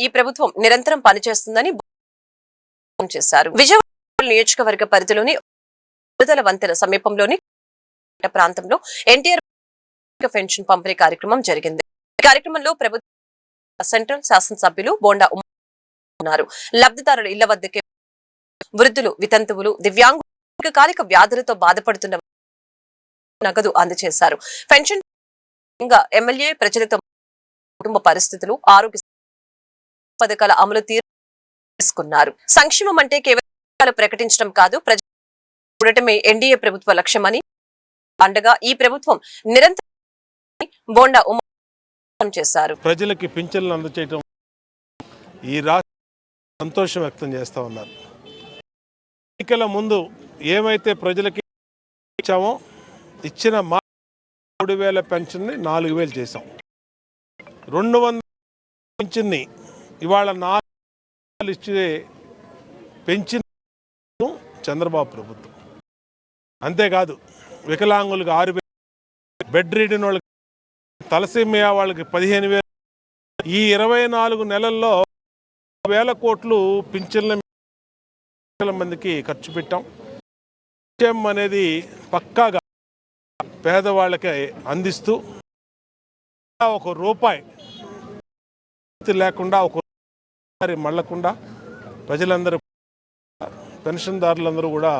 ఈ ప్రభుత్వం నిరంతరం పనిచేస్తుందని చేశారు. విజయవాడ నియోజకవర్గ పరిధిలోని విడుదల వంతెన సమీపంలోని ప్రాంతంలో ఎన్టీఆర్ పెన్షన్ పంపిణీ కార్యక్రమం జరిగింది. ఈ కార్యక్రమంలో ప్రభుత్వ సెంట్రల్ శాసనసభ్యులు బోండా ఉన్నారు. లబ్ధిదారుల ఇళ్ల వద్దకే వృద్ధులు, వితంతువులు, దివ్యాంగులు, దీర్ఘకాలిక వ్యాధులతో బాధపడుతున్న నగదు అందజేశారు. పెన్షన్ ఎమ్మెల్యే ప్రజలతో కుటుంబ పరిస్థితులు, ఆరోగ్య పథకాల అమలు తీసుకున్నారు. సంక్షేమం అంటే కేవలం ప్రకటించడం కాదు, ప్రజలు చూడటమే ఎన్డీఏ ప్రభుత్వ లక్ష్యమని అండగా ఈ ప్రభుత్వం నిరంతరం బోండా చేశారు. ప్రజలకి పింఛన్లు అందజేయడం ఈ రాష్ట్ర సంతోషం వ్యక్తం చేస్తూ ఉన్నారు. ఎన్నికల ముందు ఏమైతే ప్రజలకి ఇచ్చామో ఇచ్చిన 3,000 పెన్షన్ని 4,000 చేశాం. 200 పెన్షన్ని ఇవాళ 4 ఇచ్చే పెంచిన చంద్రబాబు ప్రభుత్వం. అంతేకాదు వికలాంగులకు 6,000, బెడ్ రీడెన్ వాళ్ళకి, తలసీమియా వాళ్ళకి 15,000. ఈ 24 నెలల్లో 1,000 కోట్లు పింఛన్ల మందికి ఖర్చు పెట్టాం. విషయం అనేది పక్కాగా పేదవాళ్ళకి అందిస్తూ ఒక రూపాయి లేకుండా, ఒక మళ్ళకుండా ప్రజలందరూ, పెన్షన్దారులందరూ కూడా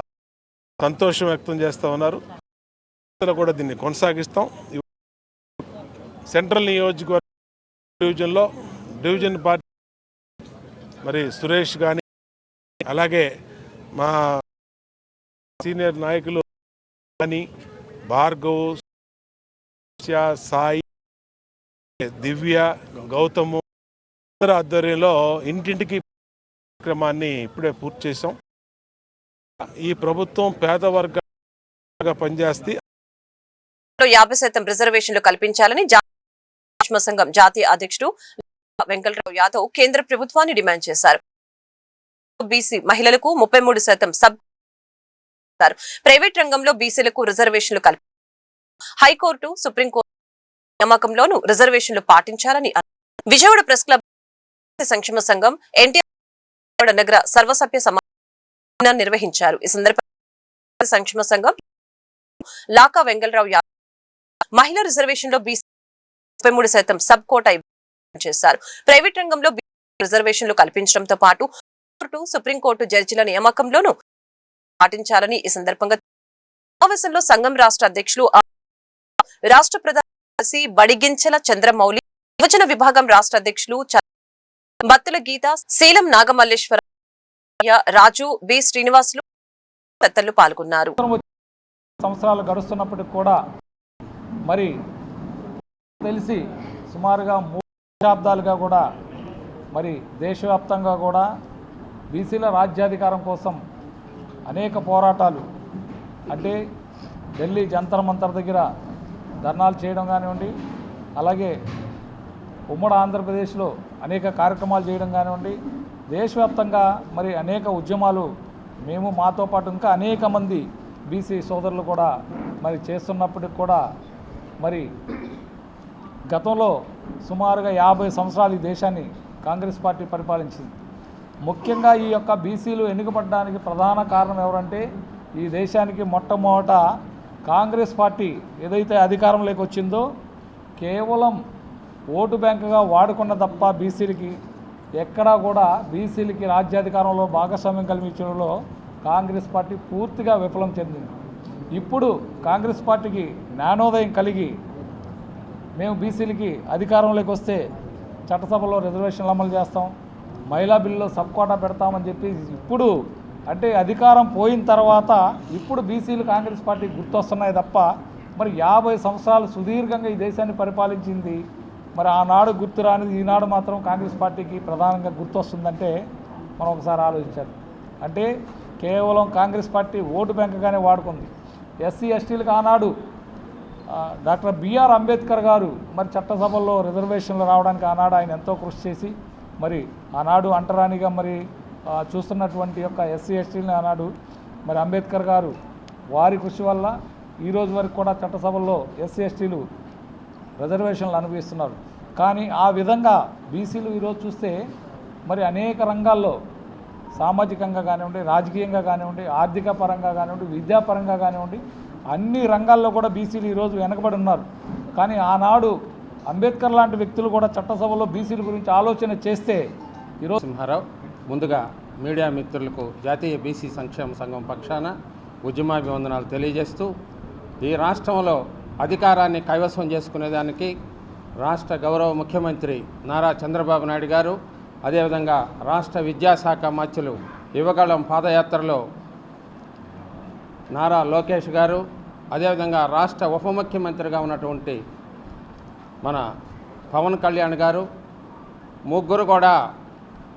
సంతోషం వ్యక్తం చేస్తూ ఉన్నారు. కూడా దీన్ని కొనసాగిస్తాం. సెంట్రల్ నియోజకవర్గ డివిజన్లో డివిజన్ పార్టీ మరి సురేష్ కానీ, అలాగే మా సీనియర్ నాయకులు కానీ భార్గవ్, సాయి, దివ్య, గౌతము ఆధ్వర్యంలో ఇంటింటికి కార్యక్రమాన్ని ఇప్పుడే పూర్తి చేశాం. ఈ ప్రభుత్వం పేదవర్గంగా పనిచేస్తే 50% రిజర్వేషన్లు కల్పించాలని సంఘం జాతీయ అధ్యక్షుడు వెంకటరావు యాదవ్ కేంద్ర ప్రభుత్వాన్ని డిమాండ్ చేశారు. బీసీ మహిళలకు 33% సబ్, ప్రైవేట్ రంగంలో బీసీలకు రిజర్వేషన్లు కల్పి హైకోర్టు, సుప్రీంకోర్టు నియామకంలోనూ రిజర్వేషన్లు పాటించాలని విజయవాడ ప్రెస్ క్లబ్ సంక్షేమ సంఘం ఎన్టీఆర్ నగర సర్వసభ్య సమావేశం నిర్వహించారు. ఈ సందర్భంగా సంక్షేమ సంఘం లాకా వెంగళరావు యాదవ్ మహిళా రిజర్వేషన్ లో బీసీ 33% సబ్ కోటా చేశారు. ప్రైవేట్ రంగంలో రిజర్వేషన్లు కల్పించడంతో పాటు సుప్రీంకోర్టు జడ్జిల నియామకంలోనూ పాటించాలని ఈ సందర్భంగా సమావేశంలో సంఘం రాష్ట్ర అధ్యక్షులు రాష్ట్ర ప్రధాన కార్యదర్శి బడిగించల చంద్రమౌళి, యువజన విభాగం రాష్ట్ర అధ్యక్షులు బత్తుల గీత, శీలం నాగమల్లేశ్వర, రాజు, బి శ్రీనివాసులు తదితరులు పాల్గొన్నారు. సంవత్సరాలు గడుస్తున్నప్పటికి కూడా మరి తెలిసి సుమారుగా 3 దశాబ్దాలుగా కూడా మరి దేశవ్యాప్తంగా కూడా బీసీల రాజ్యాధికారం కోసం అనేక పోరాటాలు, అంటే ఢిల్లీ జంతర్ మంతర్ దగ్గర ధర్నాలు చేయడం కానివ్వండి, అలాగే ఉమ్మడి ఆంధ్రప్రదేశ్లో అనేక కార్యక్రమాలు చేయడం కానివ్వండి, దేశవ్యాప్తంగా మరి అనేక ఉద్యమాలు మేము మాతో పాటు ఇంకా అనేక మంది బీసీ సోదరులు కూడా మరి చేస్తున్నప్పటికి కూడా మరి గతంలో సుమారుగా 50 సంవత్సరాలు ఈ దేశాన్ని కాంగ్రెస్ పార్టీ పరిపాలించింది. ముఖ్యంగా ఈ యొక్క బీసీలు ఎన్నికపడడానికి ప్రధాన కారణం ఎవరంటే ఈ దేశానికి మొట్టమొదట కాంగ్రెస్ పార్టీ ఏదైతే అధికారంలోకి వచ్చిందో కేవలం ఓటు బ్యాంకుగా వాడుకున్న తప్ప బీసీలకి ఎక్కడా కూడా బీసీలకి రాజ్యాధికారంలో భాగస్వామ్యం కల్పించడంలో కాంగ్రెస్ పార్టీ పూర్తిగా విఫలం చెందింది. ఇప్పుడు కాంగ్రెస్ పార్టీకి జ్ఞానోదయం కలిగి మేము బీసీలకి అధికారంలోకి వస్తే చట్టసభలో రిజర్వేషన్లు అమలు చేస్తాం, మహిళా బిల్లులో సబ్ కోటా పెడతామని చెప్పి ఇప్పుడు అంటే అధికారం పోయిన తర్వాత ఇప్పుడు బీసీలు కాంగ్రెస్ పార్టీకి గుర్తొస్తున్నాయి తప్ప మరి 50 సంవత్సరాలు సుదీర్ఘంగా ఈ దేశాన్ని పరిపాలించింది మరి ఆనాడు గుర్తు రానిది ఈనాడు మాత్రం కాంగ్రెస్ పార్టీకి ప్రధానంగా గుర్తొస్తుందంటే మనం ఒకసారి ఆలోచించాలి. అంటే కేవలం కాంగ్రెస్ పార్టీ ఓటు బ్యాంకుగానే వాడుకుంది. ఎస్సీ ఎస్టీలకు ఆనాడు డాక్టర్ బిఆర్ అంబేద్కర్ గారు మరి చట్టసభల్లో రిజర్వేషన్లు రావడానికి ఆనాడు ఆయన ఎంతో కృషి చేసి మరి ఆనాడు అంటరానిగా మరి చూస్తున్నటువంటి యొక్క ఎస్సీ ఎస్టీలని ఆనాడు మరి అంబేద్కర్ గారు వారి కృషి వల్ల ఈరోజు వరకు కూడా చట్టసభల్లో ఎస్సీ ఎస్టీలు రిజర్వేషన్లు అనుభవిస్తున్నారు. కానీ ఆ విధంగా బీసీలు ఈరోజు చూస్తే మరి అనేక రంగాల్లో సామాజికంగా కానివ్వండి, రాజకీయంగా కానివ్వండి, ఆర్థిక పరంగా కానివ్వండి, విద్యాపరంగా కానివ్వండి అన్ని రంగాల్లో కూడా బీసీలు ఈరోజు వెనకబడి ఉన్నారు. కానీ ఆనాడు అంబేద్కర్ లాంటి వ్యక్తులు కూడా చట్టసభలో బీసీల గురించి ఆలోచన చేస్తే ఈరోజు సింహారావు ముందుగా మీడియా మిత్రులకు జాతీయ బీసీ సంక్షేమ సంఘం పక్షాన ఉద్యమాభివందనాలు తెలియజేస్తూ ఈ రాష్ట్రంలో అధికారాన్ని కైవసం చేసుకునేదానికి రాష్ట్ర గౌరవ ముఖ్యమంత్రి నారా చంద్రబాబు నాయుడు గారు, అదేవిధంగా రాష్ట్ర విద్యాశాఖ మంత్రులు యువగళం పాదయాత్రలో నారా లోకేష్ గారు, అదేవిధంగా రాష్ట్ర ఉప ముఖ్యమంత్రిగా ఉన్నటువంటి మన పవన్ కళ్యాణ్ గారు ముగ్గురు కూడా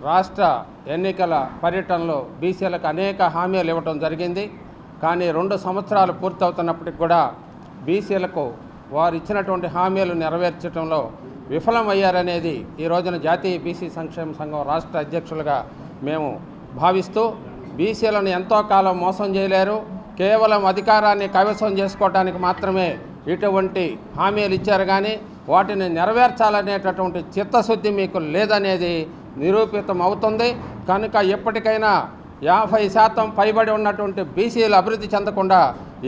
రాష్ట్ర ఎన్నికల పర్యటనలో బీసీలకు అనేక హామీలు ఇవ్వటం జరిగింది. కానీ 2 సంవత్సరాలు పూర్తవుతున్నప్పటికి కూడా బీసీలకు వారు ఇచ్చినటువంటి హామీలు నెరవేర్చడంలో విఫలమయ్యారనేది ఈ రోజున జాతీయ బీసీ సంక్షేమ సంఘం రాష్ట్ర అధ్యక్షులుగా మేము భావిస్తూ బీసీలను ఎంతో కాలం మోసం చేయలేరు, కేవలం అధికారాన్ని కైవసం చేసుకోవడానికి మాత్రమే ఇటువంటి హామీలు ఇచ్చారు, కానీ వాటిని నెరవేర్చాలనేటటువంటి చిత్తశుద్ధి మీకు లేదనేది నిరూపితం అవుతుంది. కనుక ఎప్పటికైనా 50% పైబడి ఉన్నటువంటి బీసీలు అభివృద్ధి చెందకుండా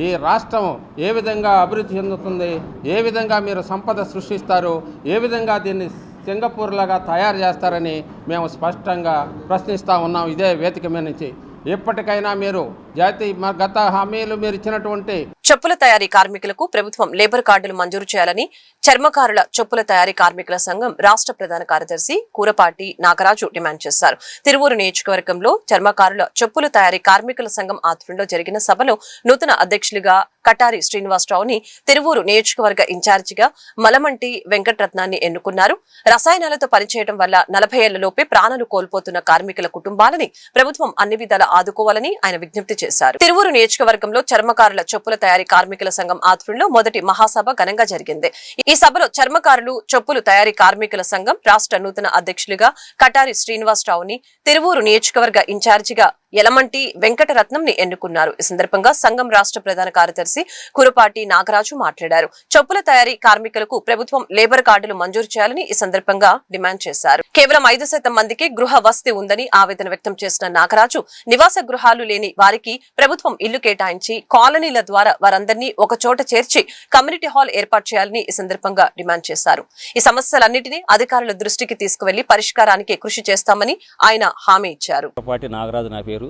ఈ రాష్ట్రం ఏ విధంగా అభివృద్ధి చెందుతుంది, ఏ విధంగా మీరు సంపద సృష్టిస్తారు, ఏ విధంగా దీన్ని సింగపూర్ లాగా తయారు చేస్తారని మేము స్పష్టంగా ప్రశ్నిస్తూ ఉన్నాం ఇదే వేదిక మీద నుంచి. ఎప్పటికైనా మీరు జాతీయ గత హామీలు మీరు ఇచ్చినటువంటి చెప్పుల తయారీ కార్మికులకు ప్రభుత్వం లేబర్ కార్డులు మంజూరు చేయాలని చర్మకారుల చెప్పుల తయారీ కార్మికుల సంఘం రాష్ట్ర ప్రధాన కార్యదర్శి కూరపాటి నాగరాజు డిమాండ్ చేశారు. తిరువూరు నియోజకవర్గంలో చర్మకారుల చెప్పుల తయారీ కార్మికుల సంఘం ఆధ్వర్యంలో జరిగిన సభలో నూతన అధ్యక్షులుగా కటారి శ్రీనివాసరావుని, తిరువూరు నియోజకవర్గ ఇన్ఛార్జిగా మలమంటి వెంకటరత్నాన్ని ఎన్నుకున్నారు. రసాయనాలతో పనిచేయడం వల్ల 40 ఏళ్లలోపే ప్రాణాలు కోల్పోతున్న కార్మికుల కుటుంబాలని ప్రభుత్వం అన్ని విధాలా ఆదుకోవాలని ఆయన విజ్ఞప్తి చేశారు. తిరువూరు నియోజకవర్గంలో చర్మకారుల చెప్పుల తయారీ కార్మికుల సంఘం ఆధ్వర్యంలో మొదటి మహాసభ ఘనంగా జరిగింది. ఈ సభలో చర్మకారులు చెప్పులు తయారీ కార్మికుల సంఘం రాష్ట్ర నూతన అధ్యక్షులుగా కటారి శ్రీనివాసరావుని, తిరువూరు నియోజకవర్గ ఇన్ఛార్జిగా యలమంటి వెంకటరత్నంని ఎన్నుకున్నారు. ఈ సందర్భంగా సంఘం రాష్ట్ర ప్రధాన కార్యదర్శి కురపాటి నాగరాజు మాట్లాడారు. చెప్పుల తయారీ కార్మికులకు ప్రభుత్వం లేబర్ కార్డులు మంజూరు చేయాలని ఈ సందర్భంగా డిమాండ్ చేశారు. కేవలం 5% మందికి గృహ వసతి ఉందని ఆవేదన వ్యక్తం చేసిన నాగరాజు, నివాస గృహాలు లేని వారికి ప్రభుత్వం ఇల్లు కేటాయించి కాలనీల ద్వారా వారందరినీ ఒక చోట చేర్చి కమ్యూనిటీ హాల్ ఏర్పాటు చేయాలని ఈ సందర్భంగా డిమాండ్ చేశారు. ఈ సమస్యలన్నింటినీ అధికారుల దృష్టికి తీసుకువెళ్లి పరిష్కారానికి కృషి చేస్తామని ఆయన హామీ ఇచ్చారు. నాగరాజు నా పేరు.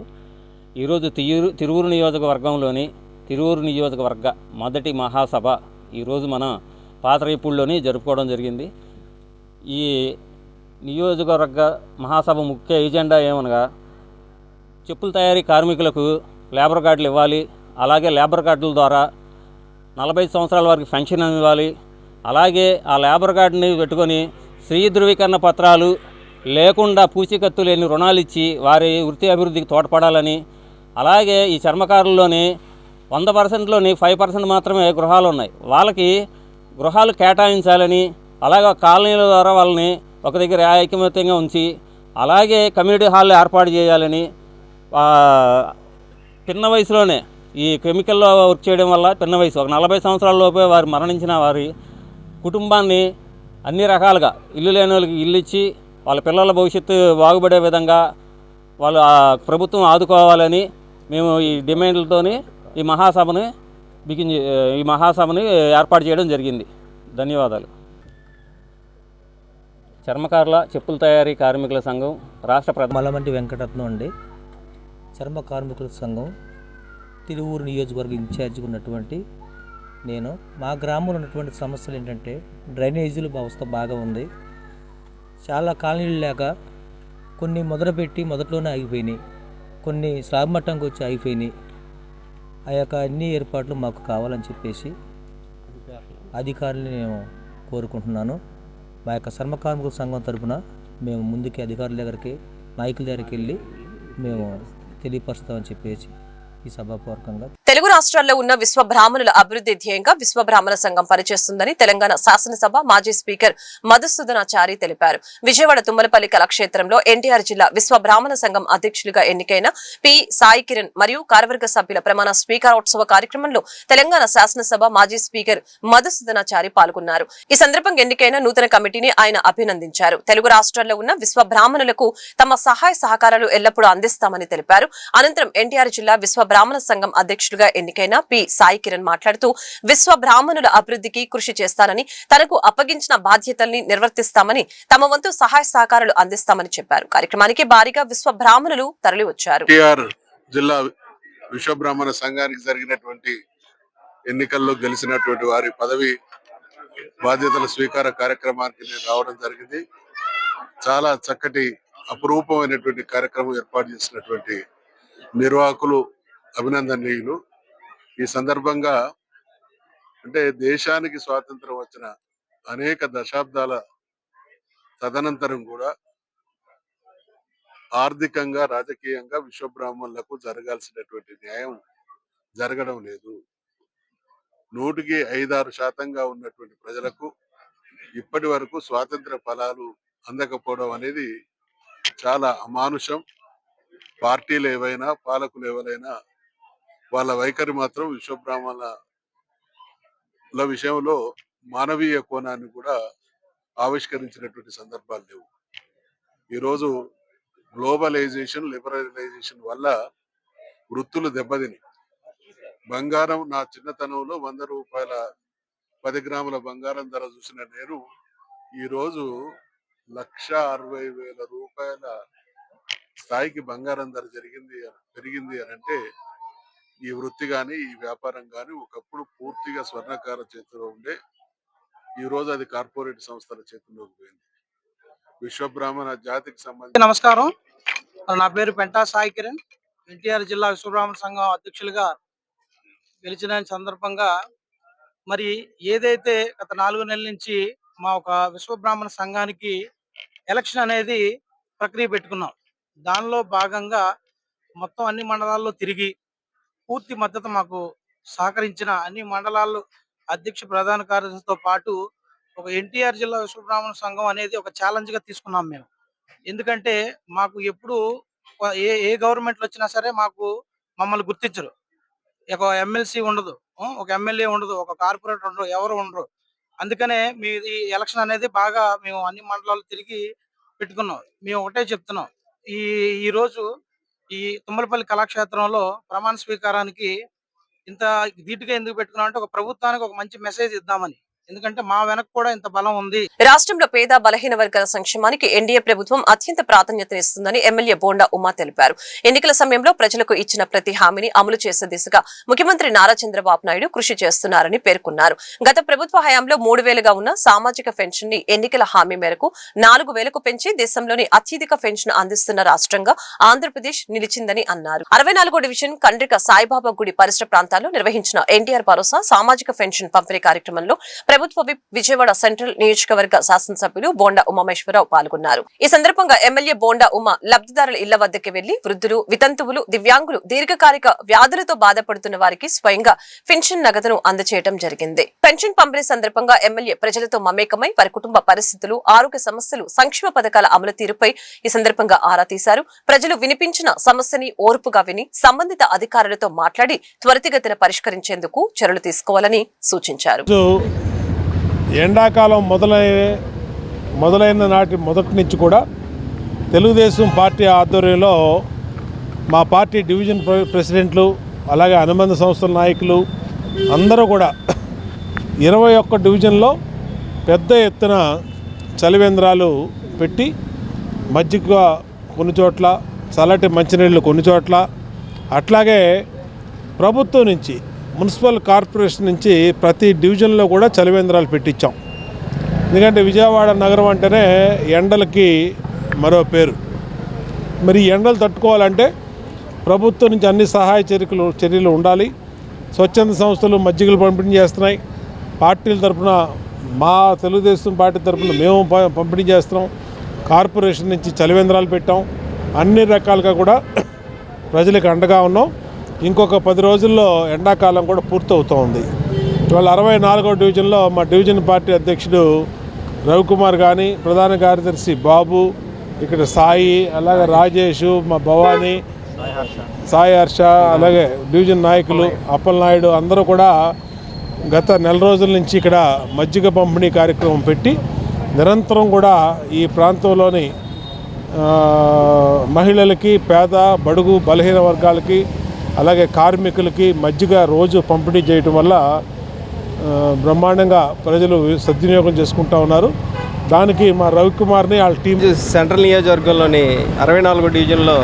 ఈరోజు తిరువూరు నియోజకవర్గంలోని తిరువూరు నియోజకవర్గ మొదటి మహాసభ ఈరోజు మన పాతరేపూడిలోని జరుపుకోవడం జరిగింది. ఈ నియోజకవర్గ మహాసభ ముఖ్య ఎజెండా ఏమనగా చెప్పుల తయారీ కార్మికులకు లేబర్ కార్డులు ఇవ్వాలి, అలాగే లేబర్ కార్డుల ద్వారా 45 సంవత్సరాల వరకు పెన్షన్ ఇవ్వాలి, అలాగే ఆ లేబర్ కార్డుని పెట్టుకొని స్వీయ ధృవీకరణ పత్రాలు లేకుండా పూచీకత్తు లేని రుణాలు ఇచ్చి వారి వృత్తి అభివృద్ధికి తోడ్పడాలని, అలాగే ఈ చర్మకారుల్లోని 100%లోని 5% మాత్రమే గృహాలు ఉన్నాయి, వాళ్ళకి గృహాలు కేటాయించాలని, అలాగే కాలనీల ద్వారా వాళ్ళని ఒక దగ్గర ఐకమత్యంగా ఉంచి అలాగే కమ్యూనిటీ హాల్ ఏర్పాటు చేయాలని, పిన్న వయసులోనే ఈ కెమికల్లో వర్క్ చేయడం వల్ల పిన్న వయసు ఒక 40 సంవత్సరాల లోపే వారు మరణించిన వారి కుటుంబాన్ని అన్ని రకాలుగా ఇల్లు లేని వాళ్ళకి ఇల్లు ఇచ్చి వాళ్ళ పిల్లల భవిష్యత్తు బాగుపడే విధంగా వాళ్ళు ప్రభుత్వం ఆదుకోవాలని మేము ఈ డిమాండ్లతోని ఈ మహాసభని ఏర్పాటు చేయడం జరిగింది. ధన్యవాదాలు. చర్మకారుల చెప్పుల తయారీ కార్మికుల సంఘం రాష్ట్ర మలమంటి వెంకటరత్నం అండి. చర్మ కార్మికుల సంఘం తిరువూరు నియోజకవర్గ ఇన్ఛార్జిగా ఉన్నటువంటి నేను. మా గ్రామంలో ఉన్నటువంటి సమస్యలు ఏంటంటే డ్రైనేజీల వ్యవస్థ బాగా ఉంది. చాలా కాలనీలు లేక కొన్ని మొదట్లోనే ఆగిపోయినాయి, కొన్ని స్లాబ్ మట్టంకి వచ్చి ఆగిపోయినాయి. ఆ యొక్క అన్ని ఏర్పాట్లు మాకు కావాలని చెప్పేసి అధికారులను నేను కోరుకుంటున్నాను. మా యొక్క చర్మ కార్మికుల సంఘం తరఫున మేము ముందుకి అధికారుల దగ్గరికి, నాయకుల దగ్గరికి వెళ్ళి మేము తెలియపరుస్తామని చెప్పేసి ఈ సభాపూర్వకంగా. తెలుగు రాష్ట్రాల్లో ఉన్న విశ్వ బ్రాహ్మణుల అభివృద్ధి ధ్యేయంగా విశ్వ బ్రాహ్మణ సంఘం పనిచేస్తుందని తెలంగాణ శాసనసభ మాజీ స్పీకర్ మధుసూదనాచారి తెలిపారు. విజయవాడ తుమ్మలపల్లి కళాక్షేత్రంలో ఎన్టీఆర్ జిల్లా విశ్వ బ్రాహ్మణ సంఘం అధ్యక్షులుగా ఎన్నికైన పి సాయి కిరణ్ మరియు కార్యవర్గ సభ్యుల ప్రమాణ స్వీకారోత్సవ కార్యక్రమంలో తెలంగాణ శాసనసభ మాజీ స్పీకర్ మధుసూదనాచారి పాల్గొన్నారు. ఈ సందర్భంగా ఎన్నికైన నూతన కమిటీని ఆయన అభినందించారు. తెలుగు రాష్ట్రాల్లో ఉన్న విశ్వ బ్రాహ్మణులకు తమ సహాయ సహకారాలు ఎల్లప్పుడూ అందిస్తామని తెలిపారు. అనంతరం ఎన్టీఆర్ జిల్లా విశ్వ బ్రాహ్మణ సంఘం అధ్యక్షులుగా ఎన్నికైన పి సాయి కిరణ్ మాట్లాడుతూ విశ్వ బ్రాహ్మణుల అభివృద్ధికి కృషి చేస్తానని, తనకు అప్పగించిన బాధ్యతల్ని నిర్వర్తిస్తామని, తమ వంతు సహాయ సహకారాలు అందిస్తామని చెప్పారు. కార్యక్రమానికి భారీగా విశ్వ బ్రాహ్మణులు తరలివచ్చారు. జిల్లా విశ్వ బ్రాహ్మణ సంఘానికి జరిగినటువంటి ఎన్నికల్లో గెలిచినటువంటి వారి పదవి బాధ్యతల స్వీకార కార్యక్రమానికి నేను రావడం జరిగింది. చాలా చక్కటి అపురూపమైనటువంటి కార్యక్రమం ఏర్పాటు చేసినటువంటి నిర్వాహకులు అభినందనీయులు. ఈ సందర్భంగా అంటే దేశానికి స్వాతంత్రం వచ్చిన అనేక దశాబ్దాల తదనంతరం కూడా ఆర్థికంగా, రాజకీయంగా విశ్వబ్రాహ్మణులకు జరగాల్సినటువంటి న్యాయం జరగడం లేదు. 100కి 5-6% ఉన్నటువంటి ప్రజలకు ఇప్పటి వరకు స్వాతంత్ర ఫలాలు అందకపోవడం అనేది చాలా అమానుషం. పార్టీలు ఏవైనా, పాలకులు ఎవరైనా వాళ్ళ వైఖరి మాత్రం విశ్వబ్రాహ్మణుల విషయంలో మానవీయ కోణాన్ని కూడా ఆవిష్కరించినటువంటి సందర్భాలు లేవు. ఈరోజు గ్లోబలైజేషన్, లిబరలైజేషన్ వల్ల వృత్తులు దెబ్బతిని బంగారం, నా చిన్నతనంలో 100 రూపాయల 10 గ్రాముల బంగారం ధర చూసిన నేను ఈరోజు 1,60,000 రూపాయల స్థాయికి బంగారం ధర పెరిగింది అని అంటే ఈ వృత్తి కానీ, ఈ వ్యాపారం కానీ ఒకప్పుడు పూర్తిగా స్వర్ణకార చేతిలో ఉండే ఈరోజు అది కార్పొరేట్ సంస్థల చేతుల్లోకి పోయింది. విశ్వబ్రాహ్మణ జాతికి సంబంధించి నమస్కారం. నా పేరు పెంటా సాయి కిరణ్. ఎన్టీఆర్ జిల్లా విశ్వబ్రాహ్మణ సంఘం అధ్యక్షులుగా గెలిచిన సందర్భంగా మరి ఏదైతే గత 4 నెలల నుంచి మా ఒక విశ్వబ్రాహ్మణ సంఘానికి ఎలక్షన్ అనేది ప్రక్రియ పెట్టుకున్నాం. దానిలో భాగంగా మొత్తం అన్ని మండలాల్లో తిరిగి పూర్తి మద్దతు మాకు సహకరించిన అన్ని మండలాల్లో అధ్యక్ష ప్రధాన కార్యదర్శితో పాటు ఒక ఎన్టీఆర్ జిల్లా విశ్వబ్రాహ్మణ సంఘం అనేది ఒక ఛాలెంజ్ గా తీసుకున్నాం మేము. ఎందుకంటే మాకు ఎప్పుడు ఏ గవర్నమెంట్లు వచ్చినా సరే మమ్మల్ని గుర్తించరు. ఒక ఎమ్మెల్సీ ఉండదు, ఒక ఎమ్మెల్యే ఉండదు, ఒక కార్పొరేటర్ ఉండరు, ఎవరు ఉండరు. అందుకనే మీది ఎలక్షన్ అనేది బాగా మేము అన్ని మండలాలు తిరిగి పెట్టుకున్నాం. మేము ఒకటే చెప్తున్నాం, ఈ రోజు ఈ తుమ్మలపల్లి కళాక్షేత్రంలో ప్రమాణ స్వీకారానికి ఇంత ధీటుగా ఎందుకు పెట్టుకున్నాం అంటే ఒక ప్రభుత్వానికి ఒక మంచి మెసేజ్ ఇద్దామని. ఎందుకంటే మా వెనక కూడా ఇంత బలం ఉంది. రాష్ట్రంలో పేద బలహీన వర్గాల సంక్షేమానికి ఎన్డీఏ ప్రభుత్వం అత్యంత ప్రాధాన్యతనిస్తుందని ఎమ్మెల్యే బోండా ఉమా తెలిపారు. ఎన్నికల సమయంలో ప్రజలకు ఇచ్చిన ప్రతి హామీని అమలు చేసే దిశగా ముఖ్యమంత్రి నారా చంద్రబాబు నాయుడు కృషి చేస్తున్నారని పేర్కొన్నారు. గత ప్రభుత్వ హయాంలో 3,000గా ఉన్న సామాజిక పెన్షన్ ని ఎన్నికల హామీ మేరకు 4,000కు పెంచి దేశంలోని అత్యధిక పెన్షన్ అందిస్తున్న రాష్ట్రంగా ఆంధ్రప్రదేశ్ నిలిచిందని అన్నారు. 64వ డివిజన్ కండ్రిక సాయిబాబా గుడి పరిసర ప్రాంతాల్లో నిర్వహించిన ఎన్టీఆర్ భరోసా సామాజిక పెన్షన్ పంపిణీ కార్యక్రమంలో ప్రభుత్వ విప్ విజయవాడ సెంట్రల్ నియోజకవర్గ శాసనసభ్యులు బోండా ఉమామేశ్వరరావు పాల్గొన్నారు. ఈ సందర్భంగా ఎమ్మెల్యే బోండా ఉమా లబ్ధిదారుల ఇళ్ల వద్దకు వెళ్లి వృద్ధులు, వితంతువులు, దివ్యాంగులు, దీర్ఘకాలిక వ్యాధులతో బాధపడుతున్న వారికి స్వయంగా పెన్షన్ నగదును అందజేయడం జరిగింది. పెన్షన్ పంపిణీ సందర్భంగా ఎమ్మెల్యే ప్రజలతో మమేకమై వారి కుటుంబ పరిస్థితులు, ఆరోగ్య సమస్యలు, సంక్షేమ పథకాల అమలు తీరుపై ఈ సందర్భంగా ఆరా తీశారు. ప్రజలు వినిపించిన సమస్యని ఓర్పుగా విని సంబంధిత అధికారులతో మాట్లాడి త్వరితగతిన పరిష్కరించేందుకు చర్యలు తీసుకోవాలని సూచించారు. ఎండాకాలం మొదలైన మొదటి నుంచి కూడా తెలుగుదేశం పార్టీ ఆధ్వర్యంలో మా పార్టీ డివిజన్ ప్రెసిడెంట్లు, అలాగే అనుబంధ సంస్థల నాయకులు అందరూ కూడా 21 డివిజన్లో పెద్ద ఎత్తున చలివేంద్రాలు పెట్టి మజ్జిగ కొన్ని చోట్ల, చల్లటి మంచినీళ్ళు కొన్ని చోట్ల, అట్లాగే ప్రభుత్వం నుంచి మున్సిపల్ కార్పొరేషన్ నుంచి ప్రతి డివిజన్లో కూడా చలివేంద్రాలు పెట్టించాం. ఎందుకంటే విజయవాడ నగరం అంటేనే ఎండలకి మరో పేరు. మరి ఎండలు తట్టుకోవాలంటే ప్రభుత్వం నుంచి అన్ని సహాయ చర్యలు ఉండాలి. స్వచ్ఛంద సంస్థలు మజ్జిగలు పంపిణీ చేస్తున్నాయి. పార్టీల తరఫున, మా తెలుగుదేశం పార్టీ తరఫున మేము పంపిణీ చేస్తున్నాం. కార్పొరేషన్ నుంచి చలివేంద్రాలు పెట్టాం. అన్ని రకాలుగా కూడా ప్రజలకు అండగా ఉన్నాం. ఇంకొక 10 రోజుల్లో ఎండాకాలం కూడా పూర్తవుతూ ఉంది. ఇవాళ 64వ డివిజన్లో మా డివిజన్ పార్టీ అధ్యక్షుడు రవికుమార్ కానీ, ప్రధాన కార్యదర్శి బాబు, ఇక్కడ సాయి, అలాగే రాజేష్, మా భవానీ, సాయి హర్ష, అలాగే డివిజన్ నాయకులు అప్పలనాయుడు అందరూ కూడా గత నెల రోజుల నుంచి ఇక్కడ మజ్జిగ పంపిణీ కార్యక్రమం పెట్టి నిరంతరం కూడా ఈ ప్రాంతంలోని మహిళలకి, పేద బడుగు బలహీన వర్గాలకి, అలాగే కార్మికులకి మజ్జిగ రోజు పంపిణీ చేయటం వల్ల బ్రహ్మాండంగా ప్రజలు సద్వినియోగం చేసుకుంటూ ఉన్నారు. దానికి మా రవికుమార్ని వాళ్ళ టీం సెంట్రల్ నియోజకవర్గంలోని 64వ డివిజన్లో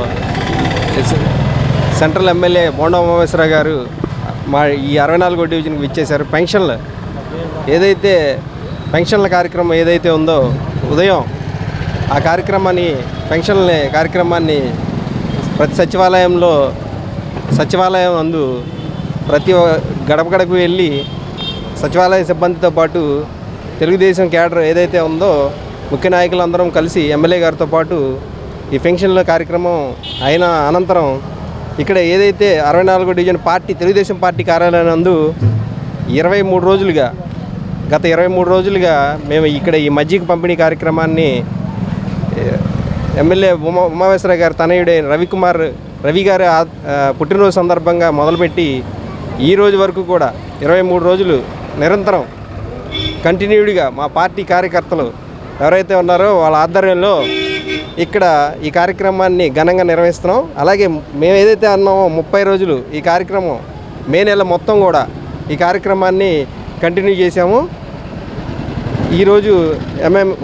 సెంట్రల్ ఎమ్మెల్యే బోండా ఉమామేశ్వరరావు గారు మా ఈ 64వ డివిజన్కి ఇచ్చేశారు. ఏదైతే పెన్షన్ల కార్యక్రమం ఏదైతే ఉందో ఉదయం ఆ కార్యక్రమాన్ని ప్రతి సచివాలయం నందు ప్రతి గడప గడపకు వెళ్ళి సచివాలయ సిబ్బందితో పాటు తెలుగుదేశం క్యాడర్ ఏదైతే ఉందో ముఖ్య నాయకులందరం కలిసి ఎమ్మెల్యే గారితో పాటు ఈ పెన్షన్ల కార్యక్రమం అయిన అనంతరం ఇక్కడ ఏదైతే 64వ డివిజన్ తెలుగుదేశం పార్టీ కార్యాలయం నందు 23 రోజులుగా మేము ఇక్కడ ఈ మజ్జిగ పంపిణీ కార్యక్రమాన్ని ఎమ్మెల్యే ఉమామేశ్వరరావు గారి తనయుడైన రవి గారి పుట్టినరోజు సందర్భంగా మొదలుపెట్టి ఈ రోజు వరకు కూడా 23 రోజులు నిరంతరం కంటిన్యూడ్గా మా పార్టీ కార్యకర్తలు ఎవరైతే ఉన్నారో వాళ్ళ ఆధ్వర్యంలో ఇక్కడ ఈ కార్యక్రమాన్ని ఘనంగా నిర్వహిస్తున్నాం. అలాగే మేము ఏదైతే అన్నామో 30 రోజులు ఈ కార్యక్రమం మే నెల మొత్తం కూడా ఈ కార్యక్రమాన్ని కంటిన్యూ చేశాము. ఈరోజు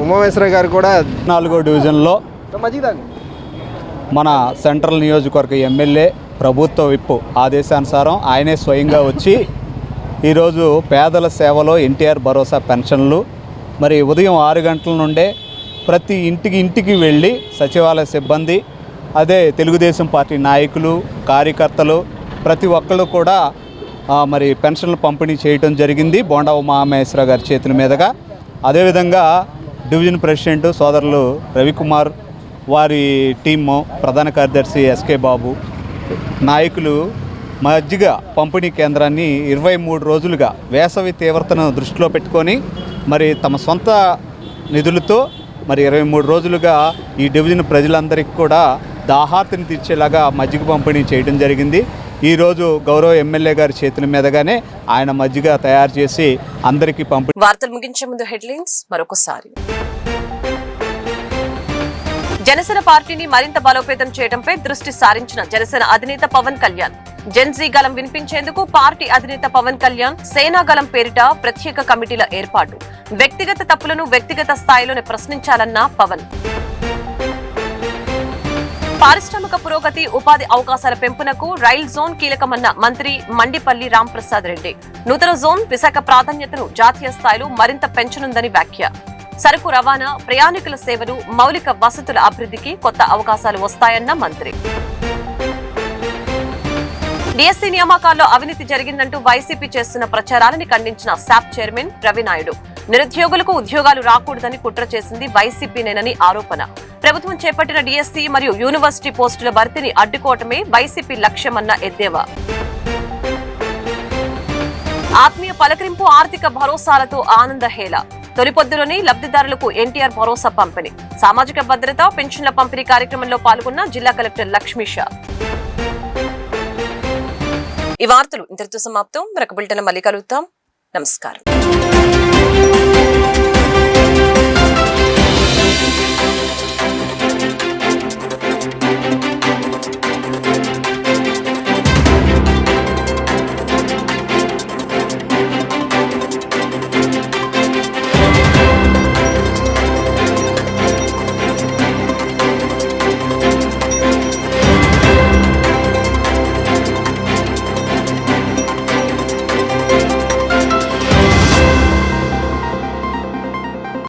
ఉమామేశ్వరరావు గారు కూడా 4వ డివిజన్లో మన సెంట్రల్ నియోజకవర్గ ఎమ్మెల్యే, ప్రభుత్వ విప్ ఆదేశానుసారం ఆయనే స్వయంగా వచ్చి ఈరోజు పేదల సేవలో ఎన్టీఆర్ భరోసా పెన్షన్లు మరి ఉదయం 6 గంటల నుండే ప్రతి ఇంటికి వెళ్ళి సచివాలయ సిబ్బంది, అదే తెలుగుదేశం పార్టీ నాయకులు, కార్యకర్తలు ప్రతి ఒక్కళ్ళు కూడా మరి పెన్షన్లు పంపిణీ చేయడం జరిగింది బోండా ఉమామేశ్వరరావు గారి చేతుల మీదుగా. అదేవిధంగా డివిజన్ ప్రెసిడెంట్ సోదరులు రవికుమార్, వారి టీము, ప్రధాన కార్యదర్శి ఎస్కే బాబు, నాయకులు మజ్జిగ పంపిణీ కేంద్రాన్ని 23 రోజులుగా వేసవి తీవ్రతను దృష్టిలో పెట్టుకొని మరి తమ సొంత నిధులతో మరి 23 రోజులుగా ఈ డివిజన్ ప్రజలందరికీ కూడా దాహార్తిని తీర్చేలాగా మజ్జిగ పంపిణీ చేయడం జరిగింది. ఈరోజు గౌరవ ఎమ్మెల్యే గారి చేతుల మీదుగానే ఆయన మజ్జిగ తయారు చేసి అందరికీ పంపిణీ. వార్తలు ముగించే ముందు హెడ్లైన్స్ మరొకసారి. జనసేన పార్టీని మరింత బలోపేతం చేయడంపై దృష్టి సారించిన జనసేన అధినేత పవన్ కళ్యాణ్. జెన్జీ గలం వినిపించేందుకు పార్టీ అధినేత పవన్ కళ్యాణ్ సేనా గలం పేరిట ప్రత్యేక కమిటీల ఏర్పాటు. వ్యక్తిగత తప్పులను వ్యక్తిగత స్థాయిలోనే ప్రశ్నించాలన్న పవన్. పారిశ్రామిక పురోగతి, ఉపాధి అవకాశాల పెంపునకు రైల్ జోన్ కీలకమన్న మంత్రి మండిపల్లి రాంప్రసాద్ రెడ్డి. నూతన జోన్ విశాఖ ప్రాధాన్యతను జాతీయ స్థాయిలో మరింత పెంచనుందని వ్యాఖ్య. సరుకు రవాణా, ప్రయాణికుల సేవలు, మౌలిక వసతుల అభివృద్ధికి కొత్త అవకాశాలు వస్తాయన్న మంత్రి. డిఎస్సీ నియామకాల్లో అవినీతి జరిగిందంటూ వైసీపీ చేస్తున్న ప్రచారాలని ఖండించిన శాప్ చైర్మన్ రవినాయుడు. నిరుద్యోగులకు ఉద్యోగాలు రాకూడదని కుట్ర చేసింది వైసీపీనేనని ఆరోపణ. ప్రభుత్వం చేపట్టిన డిఎస్సీ మరియు యూనివర్సిటీ పోస్టుల భర్తీని అడ్డుకోవటమే వైసీపీ లక్ష్యమన్న ఎద్దేవా. ఆత్మీయ పలకరింపు, ఆర్థిక భరోసాలతో ఆనందహేళ. తొలిపొద్దులోని లబ్ధిదారులకు ఎన్టీఆర్ భరోసా పంపిణీ. సామాజిక భద్రత, పెన్షన్ల పంపిణీ కార్యక్రమంలో పాల్గొన్న జిల్లా కలెక్టర్ లక్ష్మీషా. ఈ వార్తలు ఇంతటితో సమాప్తం. మరొక బులెటిన్ మళ్ళీ కలుద్దాం. నమస్కారం.